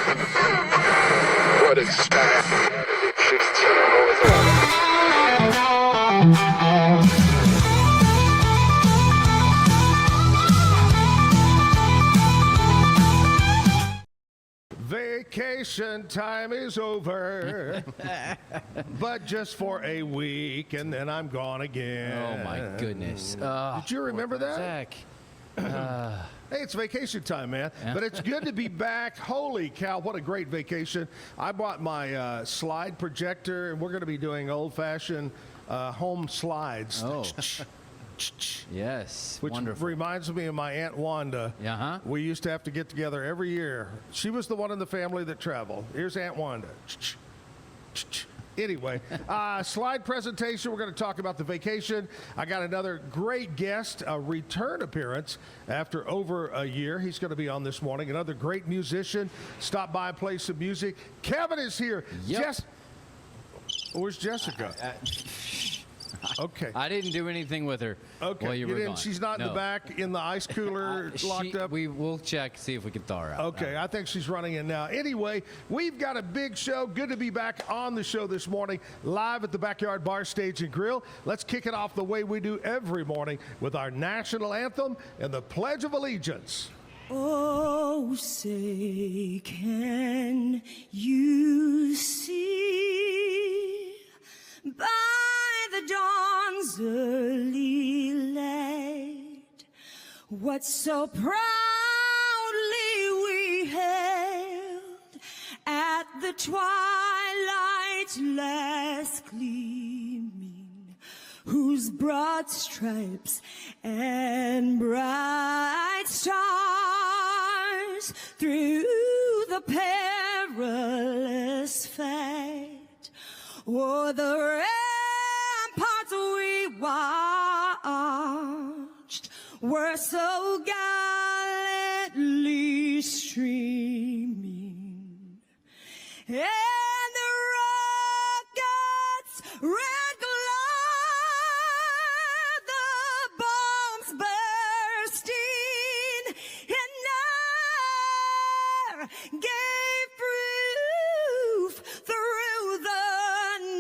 What is that? 16 Vacation time is over, but just for a week, and then I'm gone again. Oh, my goodness. Did you remember that? Zach. Hey, it's vacation time, man. But it's good to be back. Holy cow, what a great vacation. I bought my slide projector, and we're going to be doing old-fashioned home slides. Oh. Yes. Which wonderful. reminds me of my Aunt Wanda. Uh-huh. We used to have to get together every year. She was the one in the family that traveled. Here's Aunt Wanda. Anyway, slide presentation. We're going to talk about the vacation. I got another great guest, a return appearance after over a year. He's going to be on this morning. Another great musician. Stop by and play some music. Kevin is here. Yep. Where's Jessica? Okay. I didn't do anything with her Okay. while you were gone. She's not in the back in the ice cooler locked up? We'll check, see if we can thaw her out. Okay, I think she's running in now. Anyway, we've got a big show. Good to be back on the show this morning, live at the Backyard Bar Stage and Grill. Let's kick it off the way we do every morning with our national anthem and the Pledge of Allegiance. Oh, say, can you see by the dawn's early light what so proudly we hailed at the twilight's last gleaming, whose broad stripes and bright stars through the perilous fight o'er the ramparts we watched were so gallantly streaming, and the rockets red glare, the bombs bursting in air gave proof through the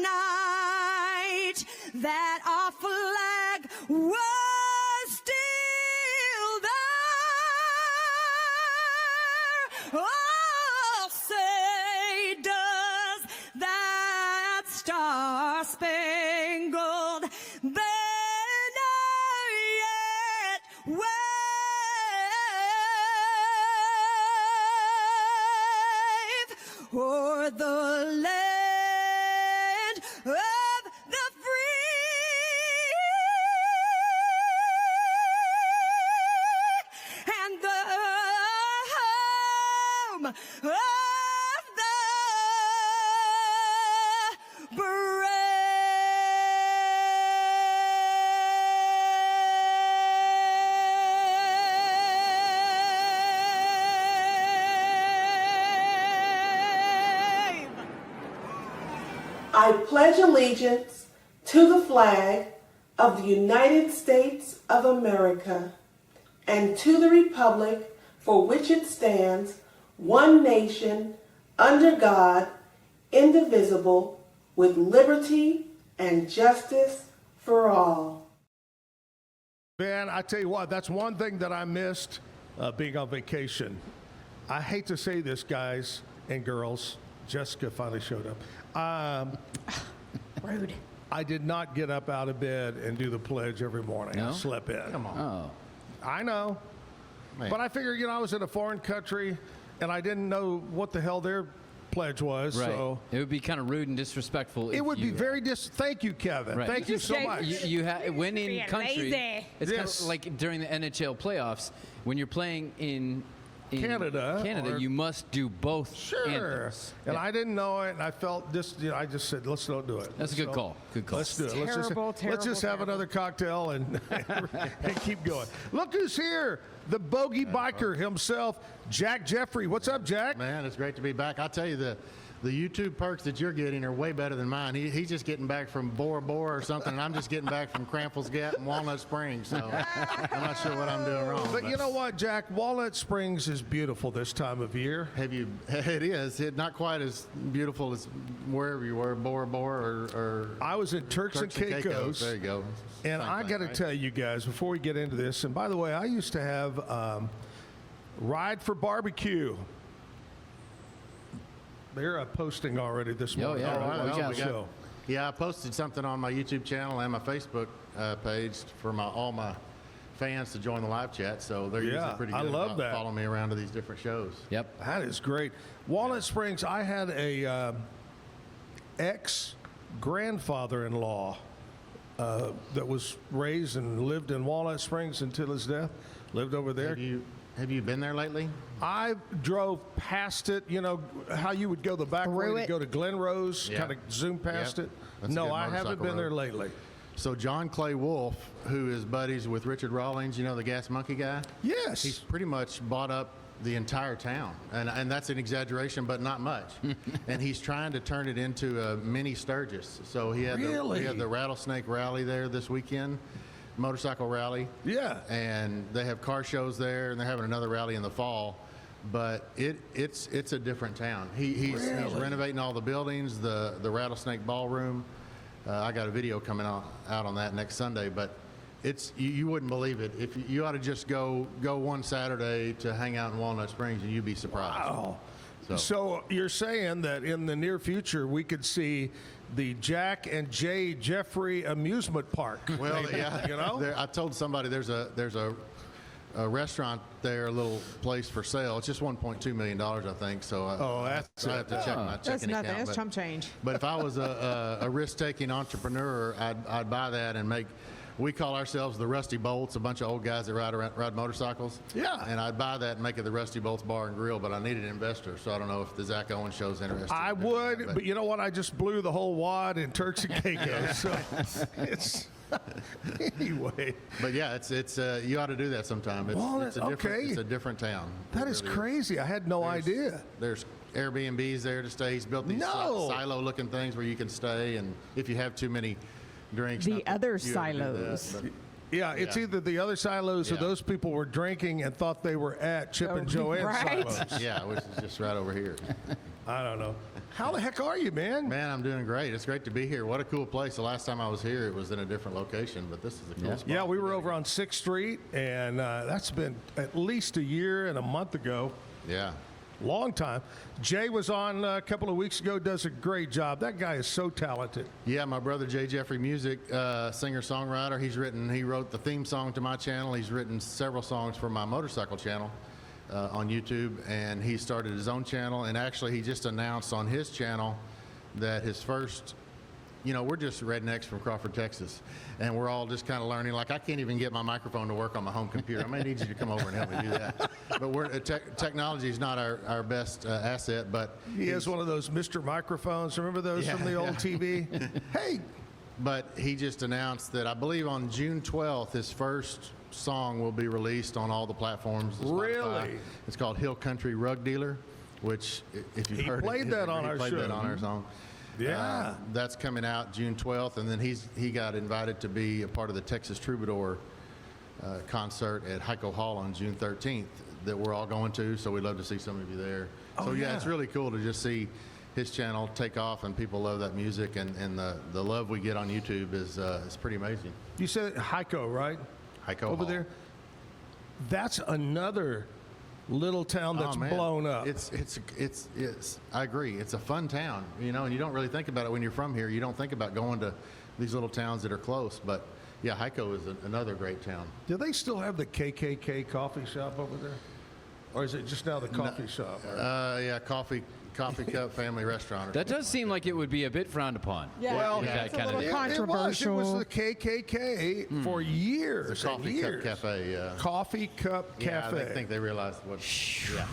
night that our flag was still there. Oh, say does that star-spangled banner yet wave o'er the land of the free and the home of the brave. I pledge allegiance to the flag of the United States of America and to the republic for which it stands, one nation, under God, indivisible, with liberty and justice for all. Man, I tell you what, that's one thing that I missed being on vacation. I hate to say this, guys and girls. Jessica finally showed up. Rude. I did not get up out of bed and do the pledge every morning. No? I slept in. Come on. Oh. I know. Man. But I figured, I was in a foreign country, and I didn't know what the hell their pledge was. Right. So It would be kind of rude and disrespectful. it if would be you, very Thank you, Kevin. Right. Thank you so much. When in Being country, lazy. it's Yes. kind of like during the NHL playoffs, when you're playing in Canada, or- you must do both Sure. anthems. And Yeah. I didn't know it, and I felt this. I just said, let's don't do it. That's a good call. Good call. Let's do it. Terrible, let's just terrible, have terrible. another cocktail and, and keep going. Look who's here. The bogey biker himself, Jack Jeffrey. What's up, Jack? Man, it's great to be back. I'll tell you, the The YouTube perks that you're getting are way better than mine. He's just getting back from Bora Bora or something, and I'm just getting back from Cramples Gap and Walnut Springs. So I'm not sure what I'm doing wrong. But you know what, Jack? Walnut Springs is beautiful this time of year. It is. Not quite as beautiful as wherever you were, Bora Bora or I was in Turks and Caicos. There you go. And I got to tell you guys, before we get into this, and by the way, I used to have Ride for Barbecue. They're posting already this morning. yeah, on we got the show. Yeah, I posted something on my YouTube channel and my Facebook page for all my fans to join the live chat. So they're usually pretty good I love about that. following me around to these different shows. Yep. That is great. Walnut Springs, I had a ex-grandfather-in-law that was raised and lived in Walnut Springs until his death. Lived over there. Have you been there lately? I drove past it. You know how you would go the back way Through to it? go to Glen Rose, Yeah. kind of zoom past Yep. it. That's a No, good I haven't motorcycle been there road. lately. So John Clay Wolfe, who is buddies with Richard Rawlings, you know, the Gas Monkey guy? Yes. He's pretty much bought up the entire town. And that's an exaggeration, but not much. And he's trying to turn it into a mini Sturgis. So he had the Rattlesnake Rally there this weekend, motorcycle rally. Yeah. And they have car shows there, and they're having another rally in the fall. But it's a different town. He's renovating all the buildings, the Rattlesnake Ballroom. I got a video coming out on that next Sunday, but you wouldn't believe it. If you ought to just go one Saturday to hang out in Walnut Springs, and you'd be surprised. Wow. So you're saying that in the near future we could see the Jack and Jay Jeffrey amusement park? Well, maybe, yeah. You know. I told somebody there's a restaurant there, a little place for sale. It's just $1.2 million, I think. So I have to check my That's checking nothing. account. That's chump change. But if I was a risk-taking entrepreneur, I'd buy that and make. We call ourselves the Rusty Bolts, a bunch of old guys that ride motorcycles. Yeah. And I'd buy that and make it the Rusty Bolts Bar and Grill, but I need an investor, so I don't know if the Zack Owen show's interested. I in doing would, that, but you know what? I just blew the whole wad in Turks and Caicos. So it's anyway. But yeah, it's you ought to do that sometime. It's a different town. That It is really crazy. I had no idea. There's Airbnbs there to stay. He's built these silo-looking things where you can stay, and if you have too many drinks. The not that other you ever do that, silos. but- Yeah, it's either the other silos or Yeah. those people were drinking and thought they were at Chip and Joanne's Right. silos. yeah, which is just right over here. I don't know. How the heck are you, man? Man, I'm doing great. It's great to be here. What a cool place. The last time I was here, it was in a different location, but this is a cool spot. Yeah, we were over on 6th Street, and that's been at least a year and a month ago. Yeah. Long time. Jay was on a couple of weeks ago, does a great job. That guy is so talented. Yeah, my brother Jay Jeffrey Music, singer-songwriter. He wrote the theme song to my channel. He's written several songs for my motorcycle channel on YouTube, and he started his own channel. And actually, he just announced on his channel that his first, we're just rednecks from Crawford, Texas, and we're all just kind of learning. Like, I can't even get my microphone to work on my home computer. I may need you to come over and help me do that. But technology is not our best asset, but He has one of those Mr. Microphones. Remember those from the old TV? Hey, But he just announced that I believe on June 12th, his first song will be released on all the platforms. Spotify. Really? It's called Hill Country Rug Dealer, which, if you've heard played that on our played show. that on our song. Yeah. That's coming out June 12th, and then he got invited to be a part of the Texas Troubadour concert at Waco Hall on June 13th that we're all going to, so we'd love to see some of you there. So yeah, it's really cool to just see his channel take off, and people love that music, and the love we get on YouTube is pretty amazing. you said Waco, right? Waco Over Hall. there. That's another little town that's blown up. It's I agree. It's a fun town, and you don't really think about it when you're from here. You don't think about going to these little towns that are close, but yeah, Waco is another great town. Do they still have the KKK coffee shop over there? Or is it just now the coffee shop? Yeah, coffee cup family restaurant. That does seem like it would be a bit frowned upon. Yeah, Well, With that it's a kind of little thing. It was controversial. the KKK for years and Coffee years. Cup Cafe. Yeah. Coffee Cup Yeah, Cafe. I think they realized what. Yeah,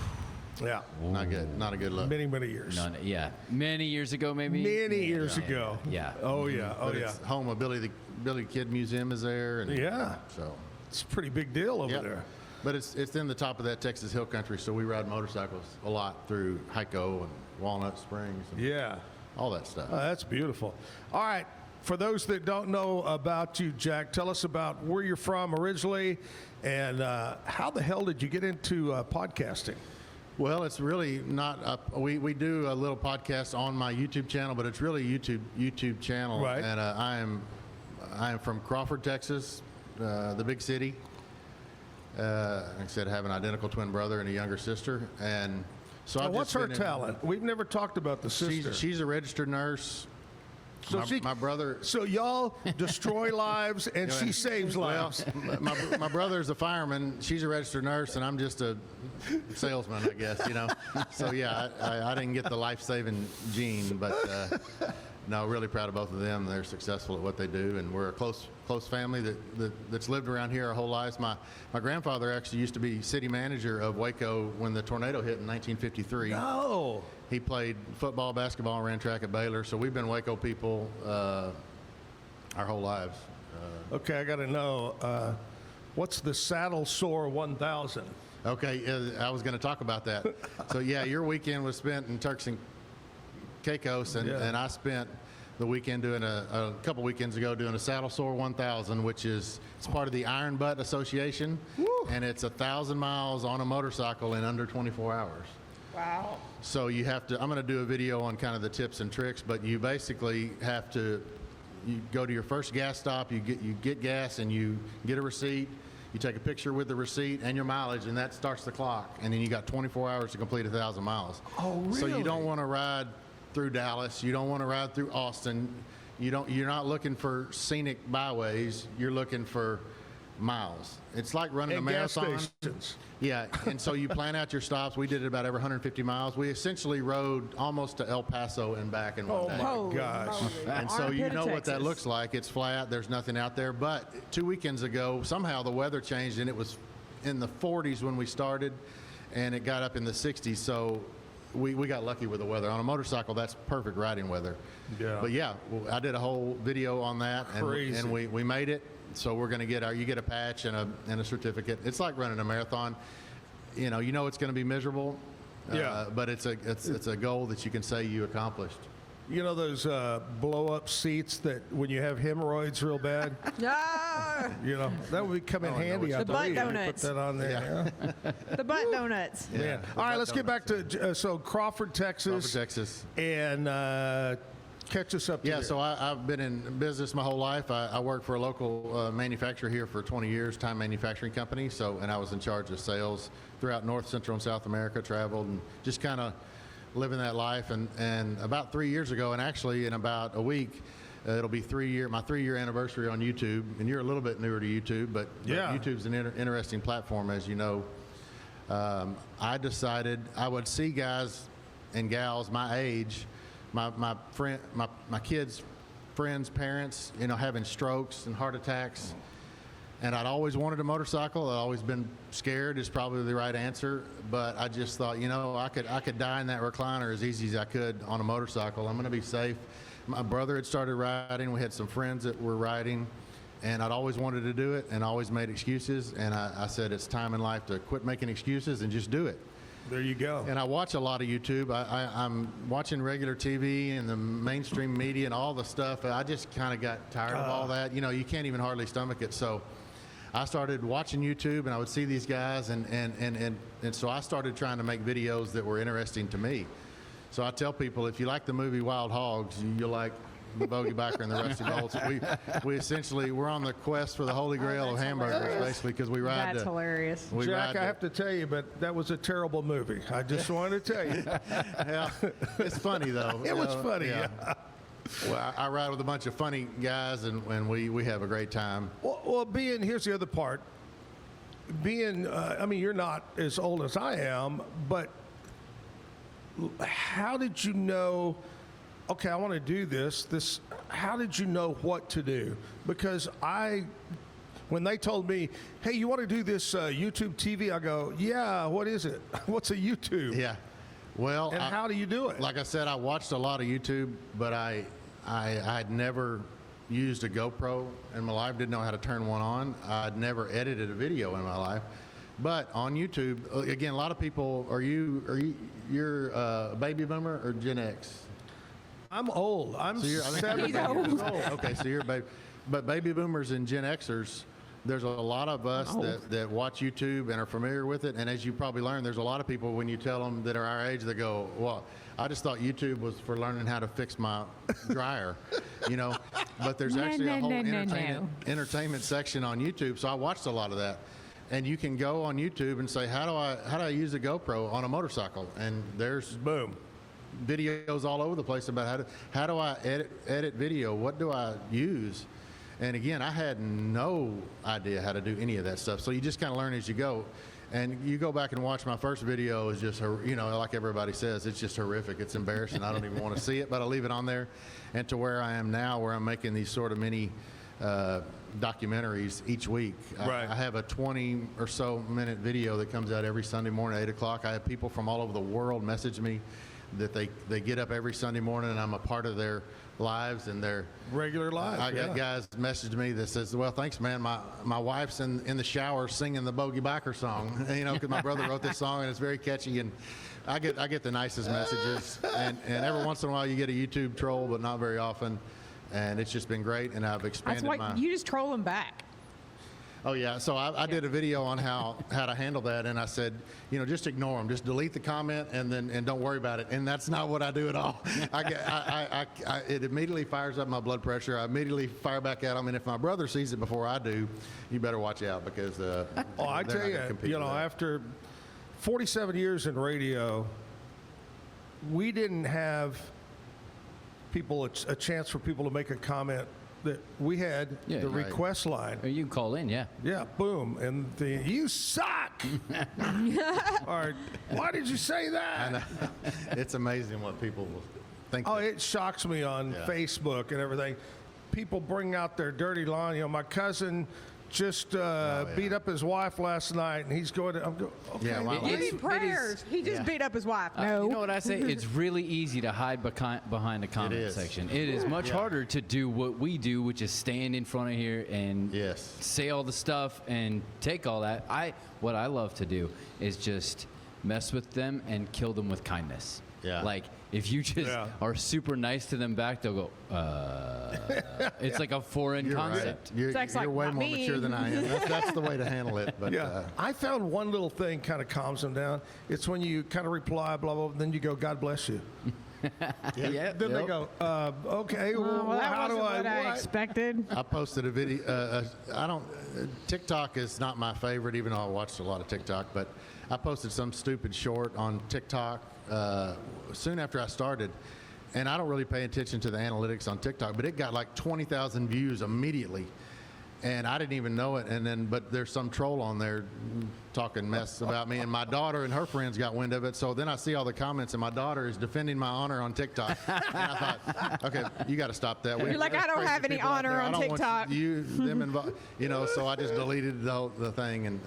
Yeah, not good. Not a good look. many years. None, yeah. Many years ago, maybe? Many years ago. Yeah. Oh yeah. Oh But yeah. it's home of Billy the Kid Museum is there, and Yeah. so It's a pretty big deal over Yep. there. But it's in the top of that Texas hill country, so we ride motorcycles a lot through Waco and Walnut Springs and Yeah. all that stuff. That's beautiful. All right. For those that don't know about you, Jack, tell us about where you're from originally and how the hell did you get into podcasting? Well, it's really not we do a little podcast on my YouTube channel, but it's really YouTube channel. Right. And I am from Crawford, Texas, the big city. Like I said, I have an identical twin brother and a younger sister. And so Now, I've what's just her been talent? We've never talked about the sister. She's a registered nurse. So My brother. So y'all destroy lives and she saves Well, lives. my brother's a fireman. She's a registered nurse, and I'm just a salesman, I guess. So yeah, I didn't get the life-saving gene, but no, really proud of both of them. They're successful at what they do, and we're a close family that's lived around here our whole lives. My grandfather actually used to be city manager of Waco when the tornado hit in 1953. Oh. He played football, basketball, and ran track at Baylor. So we've been Waco people our whole lives. Okay, I got to know, what's the Saddle Sore 1000? Okay, I was going to talk about that. So yeah, your weekend was spent in Turks and Caicos, and I spent the weekend doing a couple weekends ago doing a Saddle Sore 1000, which it's part of the Iron Butt Association. Woo. And it's 1,000 miles on a motorcycle in under 24 hours. Wow. So you have to, I'm going to do a video on kind of the tips and tricks, but you basically have to, you go to your first gas stop, you get gas and you get a receipt, you take a picture with the receipt and your mileage, and that starts the clock. And then you got 24 hours to complete 1,000 miles. Oh, really? So you don't want to ride through Dallas, you don't want to ride through Austin, you're not looking for scenic byways, you're looking for miles. It's like running And a gas marathon. stations. Yeah, and so you plan out your stops. We did it about every 150 miles. We essentially rode almost to El Paso and back in one Oh, day. my Holy gosh. moly. And so you Armpit of know what that Texas. looks like. It's flat. There's nothing out there. But 2 weekends ago, somehow the weather changed, and it was in the 40s when we started, and it got up in the 60s. So we got lucky with the weather. On a motorcycle, that's perfect riding weather. Yeah. But yeah, I did a whole video on that, Crazy. and we made it. So we're going to get you get a patch and a certificate. It's like running a marathon. You know it's going to be miserable. Yeah. But it's a goal that you can say you accomplished. You know those blow-up seats that when you have hemorrhoids real bad? Ah, That would come in Oh, I know handy, what I The butt believe. You put donuts. that on there. Yeah. the butt donuts. Man. All right, let's get back to so Crawford, Texas. Crawford, Texas. And catch us up to Yeah, here. so I've been in business my whole life. I worked for a local manufacturer here for 20 years, Time Manufacturing Company. And I was in charge of sales throughout North, Central, and South America, traveled and just kind of living that life. And about 3 years ago, and actually in about a week, it'll be my 3-year anniversary on YouTube. And you're a little bit newer to YouTube, but Yeah. YouTube's an interesting platform, as you know. I decided I would see guys and gals my age, my kids' friends' parents, having strokes and heart attacks. And I'd always wanted a motorcycle. I'd always been scared is probably the right answer. But I just thought, I could die in that recliner as easy as I could on a motorcycle. I'm going to be safe. My brother had started riding. We had some friends that were riding. And I'd always wanted to do it and always made excuses. And I said, it's time in life to quit making excuses and just do it. There you go. And I watch a lot of YouTube. I'm watching regular TV and the mainstream media and all the stuff. I just kind of got tired of all that. You can't even hardly stomach it. So I started watching YouTube, and I would see these guys, and so I started trying to make videos that were interesting to me. So I tell people, if you like the movie Wild Hogs, you'll like the Bogey Biker and the Rusty Bolts. We're on the quest for the Holy Grail of hamburgers, basically, because we ride. That's hilarious. Jack, I have to tell you, but that was a terrible movie. I just wanted to tell you. Yeah, it's funny though. It was funny. Yeah. Well, I ride with a bunch of funny guys, and we have a great time. Well, here's the other part. You're not as old as I am, but how did you know, okay, I want to do this, how did you know what to do? Because when they told me, hey, you want to do this YouTube TV, I go, yeah, what is it? What's a YouTube? Yeah. Well, And how do you do it? Like I said, I watched a lot of YouTube, but I had never used a GoPro in my life, didn't know how to turn one on. I'd never edited a video in my life. But on YouTube, again, a lot of people, you're a baby boomer or Gen X? I'm old. I'm So I think 70 you're years old. old. Okay, so you're a baby. But baby boomers and Gen Xers, there's a lot of us that watch YouTube and are familiar with it. And as you probably learned, there's a lot of people when you tell them that are our age, they go, well, I just thought YouTube was for learning how to fix my dryer, But there's actually a whole entertainment section on YouTube. So I watched a lot of that. And you can go on YouTube and say, how do I use a GoPro on a motorcycle? And there's Boom. videos all over the place about how do I edit video? What do I use? And again, I had no idea how to do any of that stuff. So you just kind of learn as you go. And you go back and watch my first video is just, like everybody says, it's just horrific. It's embarrassing. I don't even want to see it, but I leave it on there. And to where I am now, where I'm making these sort of mini documentaries each week. Right. I have a 20 or so minute video that comes out every Sunday morning at 8 o'clock. I have people from all over the world message me that they get up every Sunday morning and I'm a part of their lives and their Regular life. I got guys message me that says, well, thanks, man. My wife's in the shower singing the Bogey Biker song, because my brother wrote this song and it's very catchy. And I get the nicest messages. And every once in a while you get a YouTube troll, but not very often. And it's just been great. And I've expanded That's why you just troll them back. Oh, yeah. So I did a video on how to handle that. And I said, just ignore them. Just delete the comment and don't worry about it. And that's not what I do at all. It immediately fires up my blood pressure. I immediately fire back at them. And if my brother sees it before I do, you better watch out because I tell you, after 47 years in radio, we didn't have a chance for people to make a comment. That we had the request line. Or you can call in, yeah. Yeah, boom. And you suck. Or, why did you say that? It's amazing what people will think. Oh, it shocks me on Facebook and everything. People bring out their dirty line. My cousin just beat up his wife last night, and he's going to. Okay. Yeah, wow. Give him prayers. He just beat up his wife. No. You know what I say? It's really easy to hide behind the comment section. It is much harder to do what we do, which is stand in front of here and say all the stuff and take all that. What I love to do is just mess with them and kill them with kindness. Yeah. Like, if you just are super nice to them back, they'll go, it's like a foreign concept. Right. You're way more mature than I am. That's the way to handle it. But I found one little thing kind of calms them down. It's when you kind of reply, blah, blah, blah, then you go, God bless you. Then they go, okay, well, that how do wasn't what I expected. I posted a video. TikTok is not my favorite, even though I watched a lot of TikTok, but I posted some stupid short on TikTok soon after I started, and I don't really pay attention to the analytics on TikTok, but it got like 20,000 views immediately, and I didn't even know it. But there's some troll on there talking mess about me, and my daughter and her friends got wind of it. So then I see all the comments, and my daughter is defending my honor on TikTok. And I thought, okay, you got to stop that. You're like, I don't have any honor on TikTok. Them involved, so I just deleted the thing,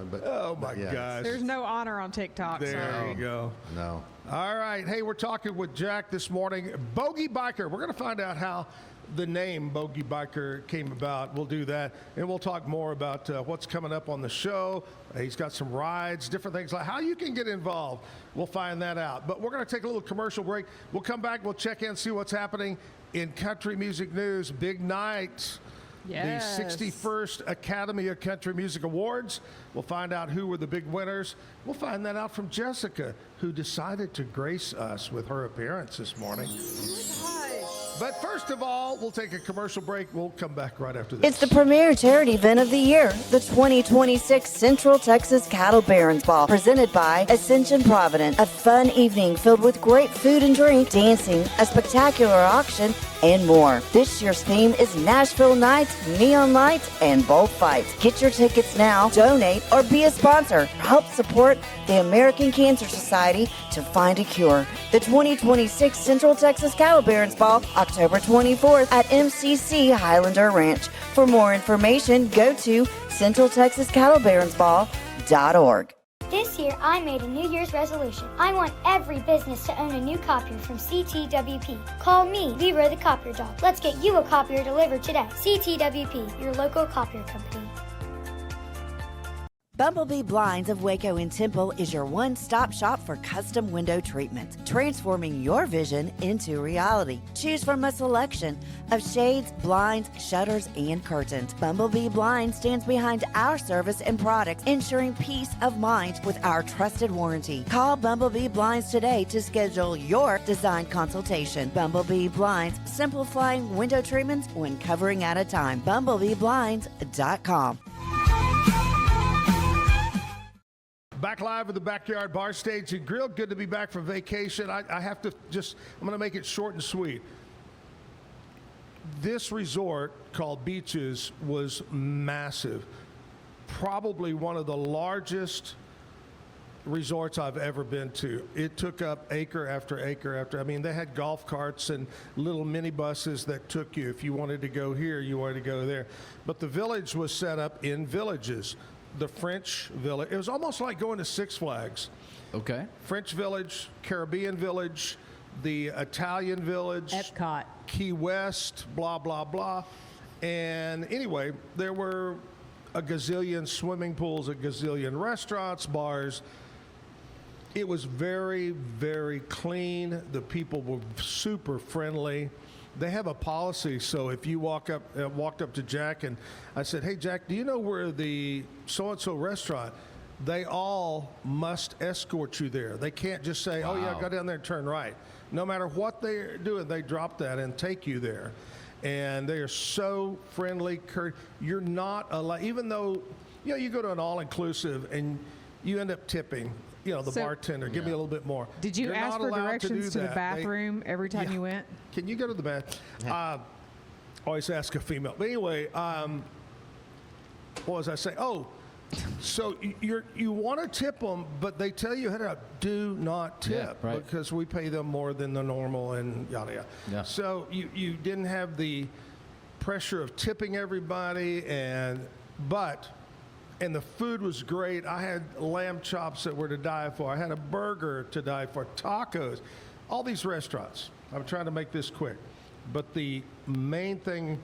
but oh my gosh, there's no honor on TikTok. There you go. No. All right, hey, we're talking with Jack this morning. Bogey Biker. We're going to find out how the name Bogey Biker came about. We'll do that, and we'll talk more about what's coming up on the show. He's got some rides, different things, like how you can get involved. We'll find that out. But we're going to take a little commercial break. We'll come back. We'll check in, see what's happening in country music news. Big night. Yes. The 61st Academy of Country Music Awards. We'll find out who were the big winners. We'll find that out from Jessica, who decided to grace us with her appearance this morning. But first of all, we'll take a commercial break. We'll come back right after this. It's the premier charity event of the year, the 2026 Central Texas Cattle Barons Ball, presented by Ascension Providence. A fun evening filled with great food and drink, dancing, a spectacular auction, and more. This year's theme is Nashville Nights, Neon Lights, and Bullfights. Get your tickets now, donate, or be a sponsor. Help support the American Cancer Society to find a cure. The 2026 Central Texas Cattle Barons Ball, October 24th at MCC Highlander Ranch. For more information, go to centraltexascattlebaronsball.org. This year, I made a New Year's resolution. I want every business to own a new copier from CTWP. Call me, Leroy the Copier Dog. Let's get you a copier delivered today. CTWP, your local copier company. Bumblebee Blinds of Waco and Temple is your one-stop shop for custom window treatments, transforming your vision into reality. Choose from a selection of shades, blinds, shutters, and curtains. Bumblebee Blinds stands behind our service and products, ensuring peace of mind with our trusted warranty. Call Bumblebee Blinds today to schedule your design consultation. Bumblebee Blinds, simplifying window treatments one covering at a time. BumblebeeBlinds.com. Back live at the Backyard Bar Stage and Grill. Good to be back from vacation. I have to I'm going to make it short and sweet. This resort called Beaches was massive. Probably one of the largest resorts I've ever been to. It took up acre after acre after. I mean, they had golf carts and little minibuses that took you. If you wanted to go here, you wanted to go there. But the village was set up in villages. The French Village. It was almost like going to Six Flags. Okay. French Village, Caribbean Village, the Italian Village, Epcot, Key West, blah, blah, blah. And anyway, there were a gazillion swimming pools, a gazillion restaurants, bars. It was very, very clean. The people were super friendly. They have a policy, so if you walked up to Jack and I said, "Hey Jack, do you know where the so-and-so restaurant?" They all must escort you there. They can't just say, "Oh yeah, go down there and turn right." No matter what they're doing, they drop that and take you there. And they are so friendly. You're not allowed, even though you go to an all-inclusive and you end up tipping. The bartender, give me a little bit more. Did you ask for directions to the bathroom every time you went? Can you go to the bathroom? Always ask a female. But anyway, what was I saying? Oh, so you want to tip them, but they tell you, do not tip because we pay them more than the normal and yada yada. Yeah. So you didn't have the pressure of tipping everybody, but the food was great. I had lamb chops that were to die for. I had a burger to die for, tacos, all these restaurants. I'm trying to make this quick. But the main thing,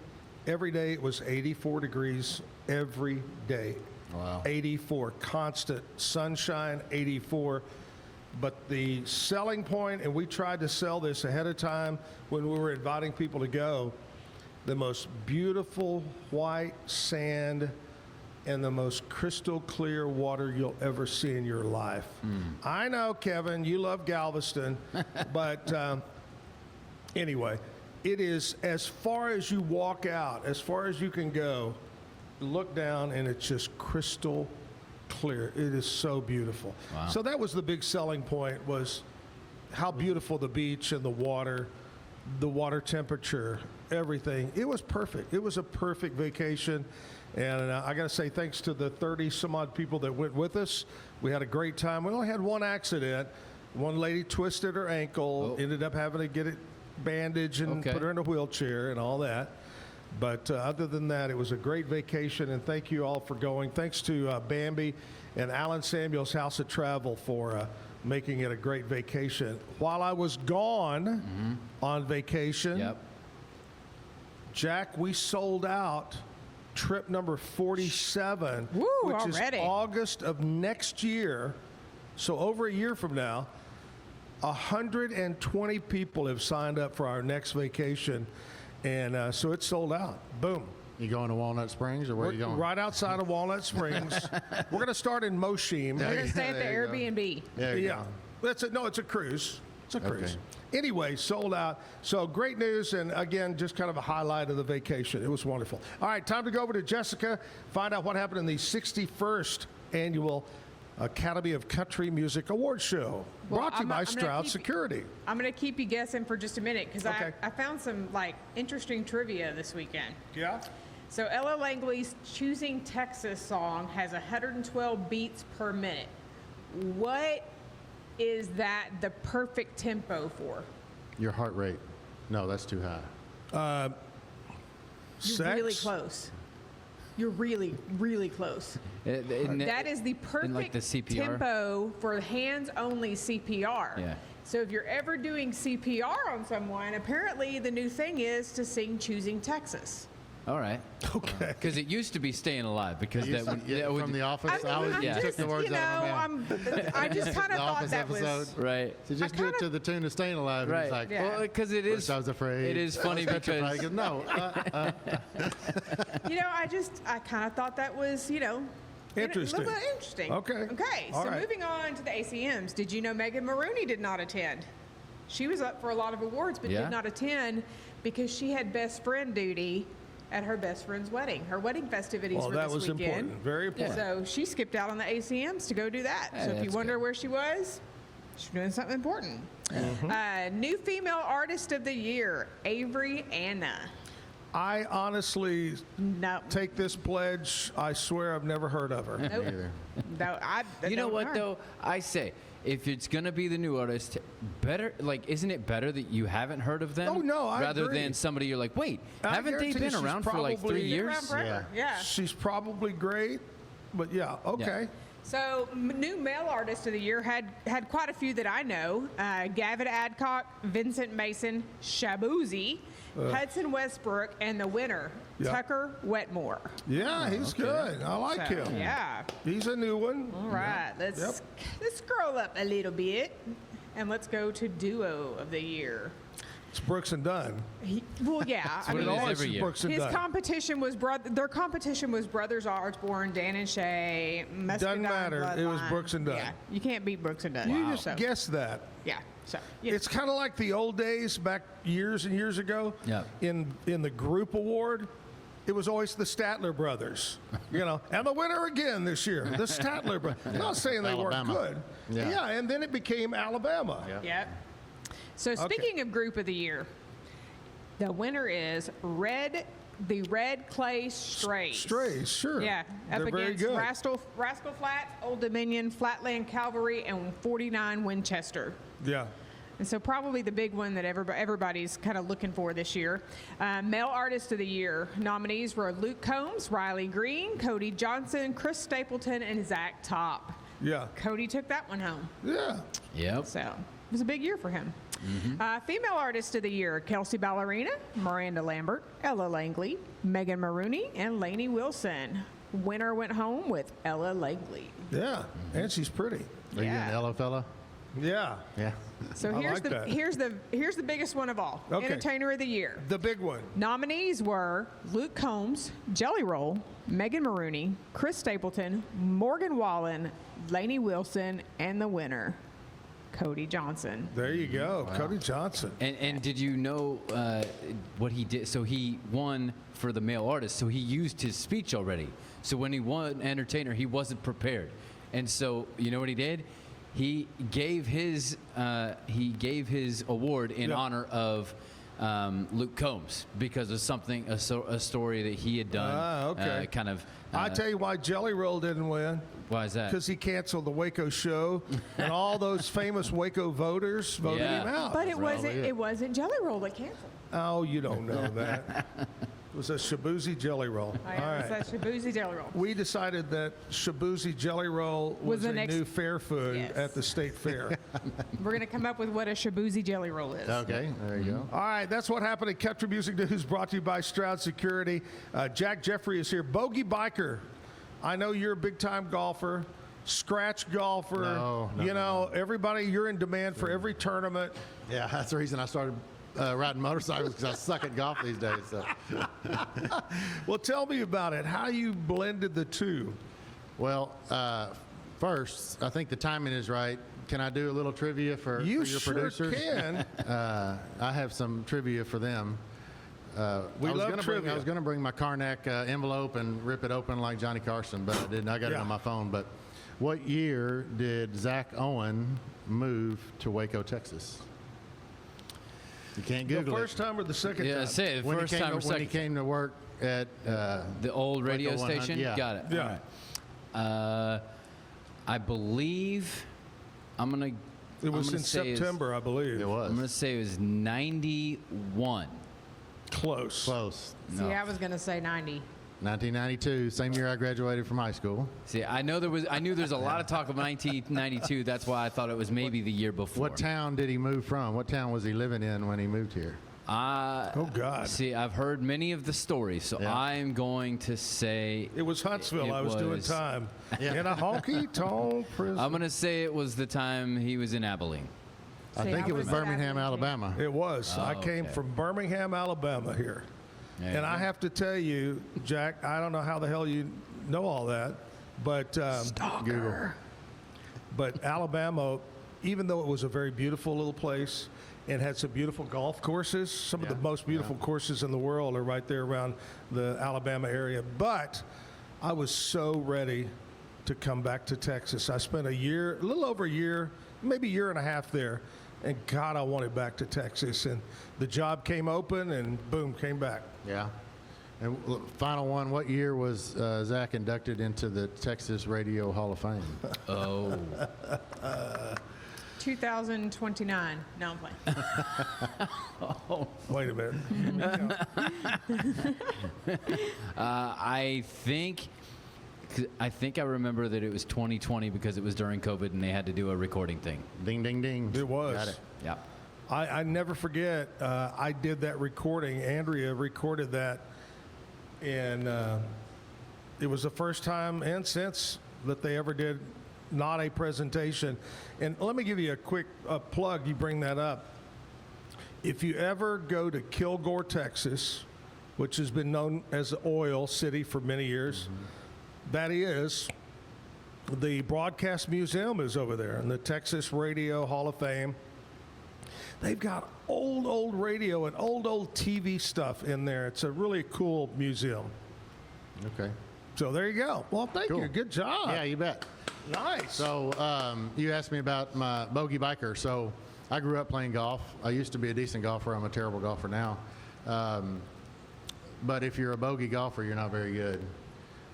every day it was 84 degrees every day. Wow. 84, constant sunshine, 84. But the selling point, and we tried to sell this ahead of time when we were inviting people to go, the most beautiful white sand and the most crystal clear water you'll ever see in your life. I know, Kevin, you love Galveston, but anyway, it is as far as you walk out, as far as you can go, look down and it's just crystal clear. It is so beautiful. Wow. So that was the big selling point, was how beautiful the beach and the water temperature, everything. It was perfect. It was a perfect vacation. And I got to say, thanks to the 30 some odd people that went with us, we had a great time. We only had one accident. One lady twisted her ankle, ended up having to get it bandaged and put her in a wheelchair and all that. But other than that, it was a great vacation, and thank you all for going. Thanks to Bambi and Alan Samuels House of Travel for making it a great vacation. While I was gone on vacation, Jack, we sold out trip number 47, which already. is August of next year. So over a year from now, 120 people have signed up for our next vacation. And so it's sold out. Boom. You going to Walnut Springs, or where are you going? Right outside of Walnut Springs. We're going to start in Moshim. We're going to stay at the Airbnb. No, it's a cruise. It's a cruise. Anyway, sold out. So great news, and again, just kind of a highlight of the vacation. It was wonderful. All right, time to go over to Jessica, find out what happened in the 61st annual Academy of Country Music Award Show, brought to you by Stroud Security. I'm going to keep you guessing for just a minute, because I found some interesting trivia this weekend. Yeah? So Ella Langley's Choosing Texas song has 112 beats per minute. What is that the perfect tempo for? Your heart rate. No, that's too high. You're really close. You're really, really close. That is the perfect tempo for hands-only CPR. Yeah. So if you're ever doing CPR on someone, apparently the new thing is to sing Choosing Texas. All right. Okay. Because it used to be Staying Alive. Because from The Office. Yeah. Took the words out of my mouth. I just kind of thought that episode. was right. So just do it to the tune of Staying Alive. Right. And he's like, well, because it is. I was afraid. It is funny because goes, no. I kind of thought that was, Interesting. A little bit interesting. Okay. Okay. All So right. moving on to the ACMs. Did you know Megan Maroney did not attend? She was up for a lot of awards, but did not attend because she had best friend duty at her best friend's wedding. Her wedding festivities were that this was weekend. important. Very important. So she skipped out on the ACMs to go do that. Hey, so if you that's wonder good. where she was, she's doing something important. New female artist of the year, Avery Anna. I honestly take this pledge. I swear I've never heard of her. Nope. No, you know what her. though? I say if it's gonna be the new artist, better isn't it better that you haven't heard of them? Oh, no, I rather agree. than somebody you're like, wait, I haven't they guarantee been she's around for like 3 probably- years? Around forever. Yeah. She's probably great, but yeah, okay. So, new male artist of the year had quite a few that I know. Gavin Adcock, Vincent Mason, Shabuzi, Hudson Westbrook, and the winner, Tucker Wetmore. Yeah, he's good. I like So, him. yeah. He's a new one. All right. Let's scroll up a little bit, and let's go to duo of the year. It's Brooks and Dunn. Well, yeah. what it is always every is year. Brooks and His Dunn. competition was their competition was Brothers Osborne, Dan and Shay, Muscadine Doesn't matter. It was Bloodline. Brooks and Dunn. Yeah, you can't beat Brooks and Dunn. You just So, guessed that. yeah. So It's kind of like the old days back years and years ago. Yeah. In the group award, it was always the Statler brothers, and the winner again this year, the Statler brothers. I'm not saying they weren't Alabama. good. Yeah. And then it became Alabama. Yep. So speaking of group of the year, the winner is the Red Clay Strays. Strays, sure. Yeah, up They're very against good. Rascal Flats, Old Dominion, Flatland Cavalry, and 49 Winchester. Yeah. And so probably the big one that everybody's kind of looking for this year. Male Artist of the Year nominees were Luke Combs, Riley Green, Cody Johnson, Chris Stapleton, and Zach Top. Yeah. Cody took that one home. Yeah. Yep. So it was a big year for him. Female Artist of the Year, Kelsey Ballerina, Miranda Lambert, Ella Langley, Megan Maroney, and Lainey Wilson. Winner went home with Ella Langley. Yeah. And she's pretty. Are you an Ella fella? Yeah. Yeah. So I here's like the that. here's the biggest one of all. Okay. Entertainer of the Year. The big one. Nominees were Luke Combs, Jelly Roll, Megan Maroney, Chris Stapleton, Morgan Wallen, Lainey Wilson, and the winner, Cody Johnson. There you go. Cody Johnson. And did you know what he did? So he won for the male artist. So he used his speech already. So when he won entertainer, he wasn't prepared. And so you know what he did? He gave his award in honor of Luke Combs because of a story that he had done. Okay. I tell you why Jelly Roll didn't win. Why is that? Because he canceled the Waco show, and all those famous Waco voters voted him out. But it wasn't Jelly Roll that canceled. Oh, you don't know that. It was a Shabuzi Jelly Roll. It was that Shabuzi Jelly Roll. We decided that Shabuzi Jelly Roll was a new fair food Yes. at the state fair. We're going to come up with what a Shabuzi Jelly Roll is. Okay, there you go. All right, that's what happened at Country Music News, brought to you by Stroud Security. Jack Jeffrey is here. Bogey Biker, I know you're a big-time golfer, scratch golfer. No. Everybody, you're in demand for every tournament. Yeah, that's the reason I started riding motorcycles, because I suck at golf these days. So. Well, tell me about it. How you blended the two? Well, first, I think the timing is right. Can I do a little trivia for your sure producers? Can. I have some trivia for them. We love trivia. I was going to bring my Karnak envelope and rip it open like Johnny Carson, but I didn't. I got it on my phone. But what year did Zack Owen move to Waco, Texas? You can't Google The first time or the second time? Yeah, say it. When First time or when second. he came to work at The old radio Waco 100, station? yeah. Got it. Yeah. All right. I believe I'm going to. It was in September, I believe. it was I'm going to say it was 91. Close. close. See, I was going to say 90. 1992, same year I graduated from high school. See, I knew there was a lot of talk of 1992. That's why I thought it was maybe the year before. What town did he move from? What town was he living in when he moved here? Oh, God. See, I've heard many of the stories, so I'm going to say... It was Huntsville. I was doing time in a honky-tonk prison. I'm going to say it was the time he was in Abilene. I think it was Birmingham, Alabama. It was. I came from Birmingham, Alabama here. And I have to tell you, Jack, I don't know how the hell you know all that, but Google. But Alabama, even though it was a very beautiful little place and had some beautiful golf courses, some of the most beautiful courses in the world are right there around the Alabama area. But I was so ready to come back to Texas. I spent a year, a little over a year, maybe a year and a half there. And God, I wanted back to Texas. And the job came open and boom, came back. Yeah. And final one, what year was Zack inducted into the Texas Radio Hall of Fame? 2029. No, I'm playing. Wait a minute. I think I remember that it was 2020 because it was during COVID and they had to do a recording thing. Ding, ding, ding. It was. Got it. Yeah. I never forget, I did that recording. Andrea recorded that, and it was the first time and since that they ever did not a presentation. And let me give you a quick plug. You bring that up. If you ever go to Kilgore, Texas, which has been known as the Oil City for many years, that is, the Broadcast Museum is over there, and the Texas Radio Hall of Fame. They've got old radio and old TV stuff in there. It's a really cool museum. Okay. So there you go. Well, thank you. Good job. Yeah, you bet. Nice. So you asked me about my bogey biker. So I grew up playing golf. I used to be a decent golfer. I'm a terrible golfer now. But if you're a bogey golfer, you're not very good.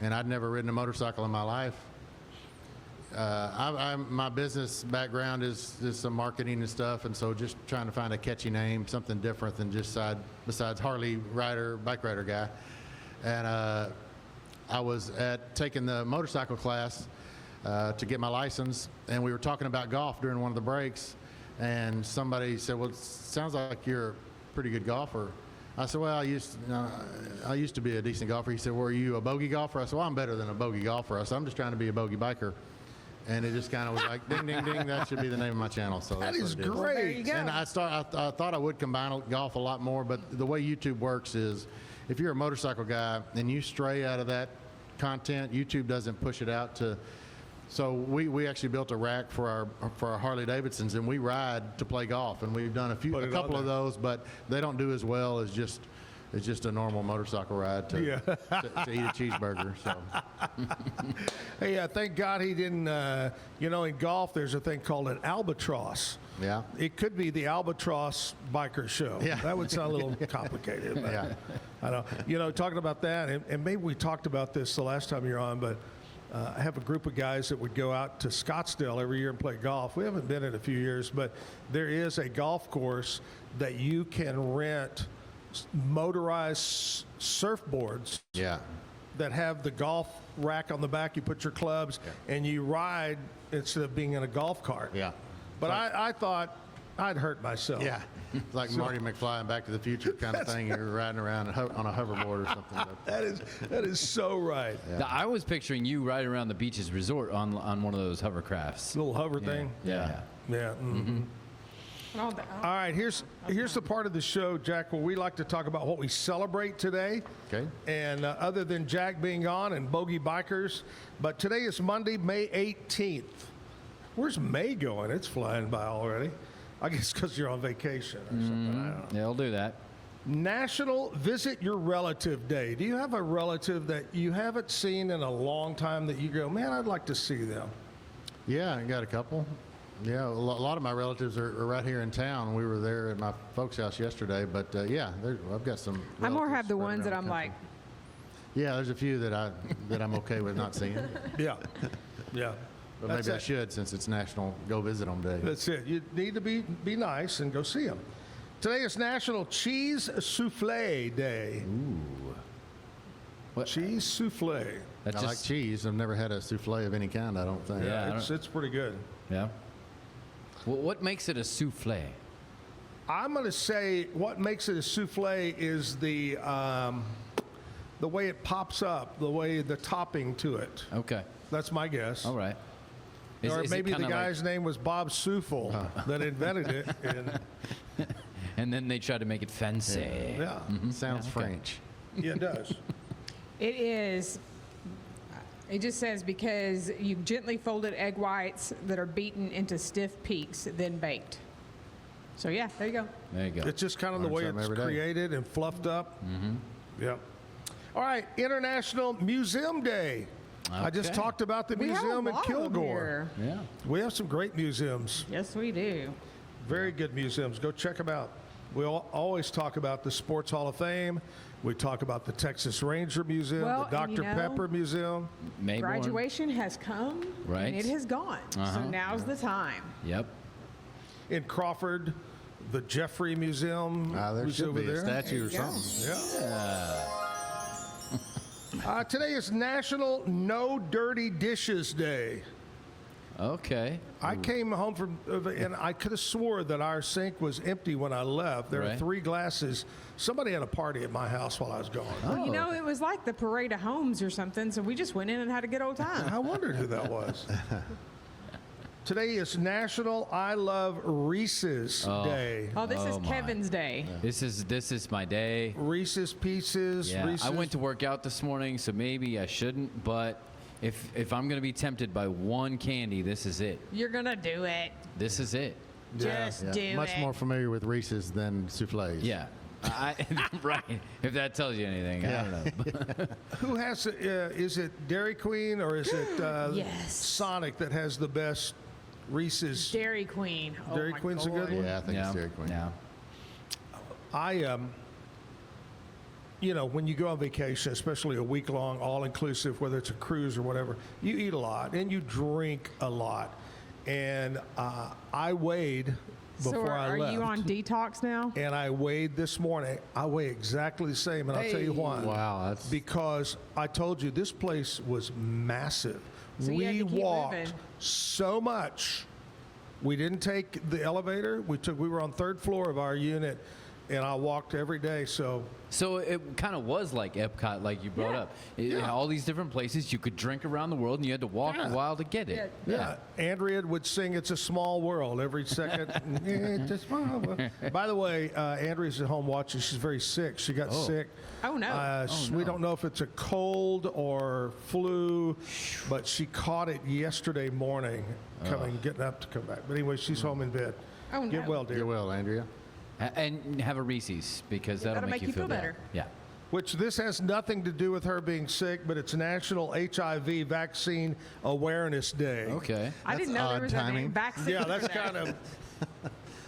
And I'd never ridden a motorcycle in my life. My business background is some marketing and stuff, and so just trying to find a catchy name, something different than just besides Harley rider, bike rider guy. And I was taking the motorcycle class to get my license, and we were talking about golf during one of the breaks, and somebody said, "Well, it sounds like you're a pretty good golfer." I said, "Well, I used to be a decent golfer." He said, "Well, are you a bogey golfer?" I said, "Well, I'm better than a bogey golfer." I said, "I'm just trying to be a bogey biker." And it just kind of was like, ding, ding, ding, that should be the name of my channel. So that is what it great. There you go. And I thought I would combine golf a lot more, but the way YouTube works is if you're a motorcycle guy and you stray out of that content, YouTube doesn't push it out to. So we actually built a rack for our Harley Davidsons, and we ride to play golf, and we've done a couple of those, but they don't do as well as just a normal motorcycle ride to eat a cheeseburger. So, hey, thank God he didn't. In golf, there's a thing called an albatross. Yeah. It could be the albatross biker show. Yeah. That would sound a little complicated. But yeah. I know. Talking about that, and maybe we talked about this the last time you're on, but I have a group of guys that would go out to Scottsdale every year and play golf. We haven't been in a few years, but there is a golf course that you can rent motorized surfboards that have the golf rack on the back. You put your clubs and you ride instead of being in a golf cart. Yeah. But I thought I'd hurt myself. Yeah. It's like Marty McFly and Back to the Future kind of thing. You're riding around on a hoverboard or something. That is so right. Yeah. I was picturing you riding around the beaches resort on one of those hovercrafts. Little hover thing. Yeah. Mm-hmm. All right, here's the part of the show, Jack, where we like to talk about what we celebrate today. Okay. And other than Jack being on and Bogey Bikers, but today is Monday, May 18th. Where's May going? It's flying by already. I guess because you're on vacation or something. I don't know. Yeah, I'll do that. National Visit Your Relative Day. Do you have a relative that you haven't seen in a long time that you go, man, I'd like to see them? Yeah, I got a couple. Yeah, a lot of my relatives are right here in town. We were there at my folks' house yesterday, but I've got some. I more have the ones that I'm like. Yeah, there's a few that I'm okay with not seeing. Yeah. But maybe I should, since it's National Go Visit Them Day. That's it. You need to be nice and go see them. Today is National Cheese Souffle Day. Ooh. What? Cheese souffle. I like cheese. I've never had a souffle of any kind, I don't think. Yeah, it's pretty good. Yeah. Well, what makes it a souffle? I'm going to say what makes it a souffle is the way it pops up, the way the topping to it. Okay. That's my guess. All right. Or maybe the guy's name was Bob Souffle that invented it. And then they tried to make it fancy. Yeah. Sounds French. Yeah, it does. It is. It just says because you gently folded egg whites that are beaten into stiff peaks, then baked. So yeah, there you go. There you go. It's just kind of the way it's created and fluffed up. Mm-hmm. Yeah. All right, International Museum Day. Okay. I just talked about the museum in Kilgore. Yeah. We have some great museums. Yes, we do. Very good museums. Go check them out. We always talk about the Sports Hall of Fame. We talk about the Texas Ranger Museum, the Dr. Pepper Museum. Mayborn. Graduation has come, and it has gone. So now's the time. Yep. In Crawford, the Jeffrey Museum. There should be a statue or something. Yeah. Today is National No Dirty Dishes Day. Okay. I came home from, and I could have swore that our sink was empty when I left. There were 3 glasses. Somebody had a party at my house while I was gone. Well, you know, it was like the Parade of Homes or something, so we just went in and had a good old time. I wondered who that was. Today is National I Love Reese's Day. Oh, this is Kevin's day. Yeah. This is my day. Reese's Pieces. Yeah, Reese's. I went to work out this morning, so maybe I shouldn't, but if I'm going to be tempted by one candy, this is it. You're going to do it. This is it. Just do it. Much more familiar with Reese's than souffles. Yeah. Right. If that tells you anything, I don't know. Who has, is it Dairy Queen or is it Sonic that has the best Reese's? Dairy Queen. Dairy Queen's a good one? Yeah, I think it's Dairy Queen. Yeah. You know, when you go on vacation, especially a week-long, all-inclusive, whether it's a cruise or whatever, you eat a lot and you drink a lot. And I weighed before I left. Are you on detox now? And I weighed this morning. I weigh exactly the same, and I'll tell you why. Wow. Because I told you this place was massive. So we walked so much. We didn't take the elevator. We were on 3rd floor of our unit, and I walked every day. So it kind of was like Epcot, like you brought up. All these different places you could drink around the world, and you had to walk a while to get it. Yeah. Andrea would sing "It's a Small World" every second. It's a small world. By the way, Andrea's at home watching. She's very sick. She got sick. Oh no. We don't know if it's a cold or flu, but she caught it yesterday morning, getting up to come back. But anyway, she's home in bed. Oh no. Get well, dear. Get well, Andrea. And have a Reese's because that'll make you feel better. Yeah. Which this has nothing to do with her being sick, but it's National HIV Vaccine Awareness Day. Okay. I didn't know there was a vaccine. Yeah, that's kind of.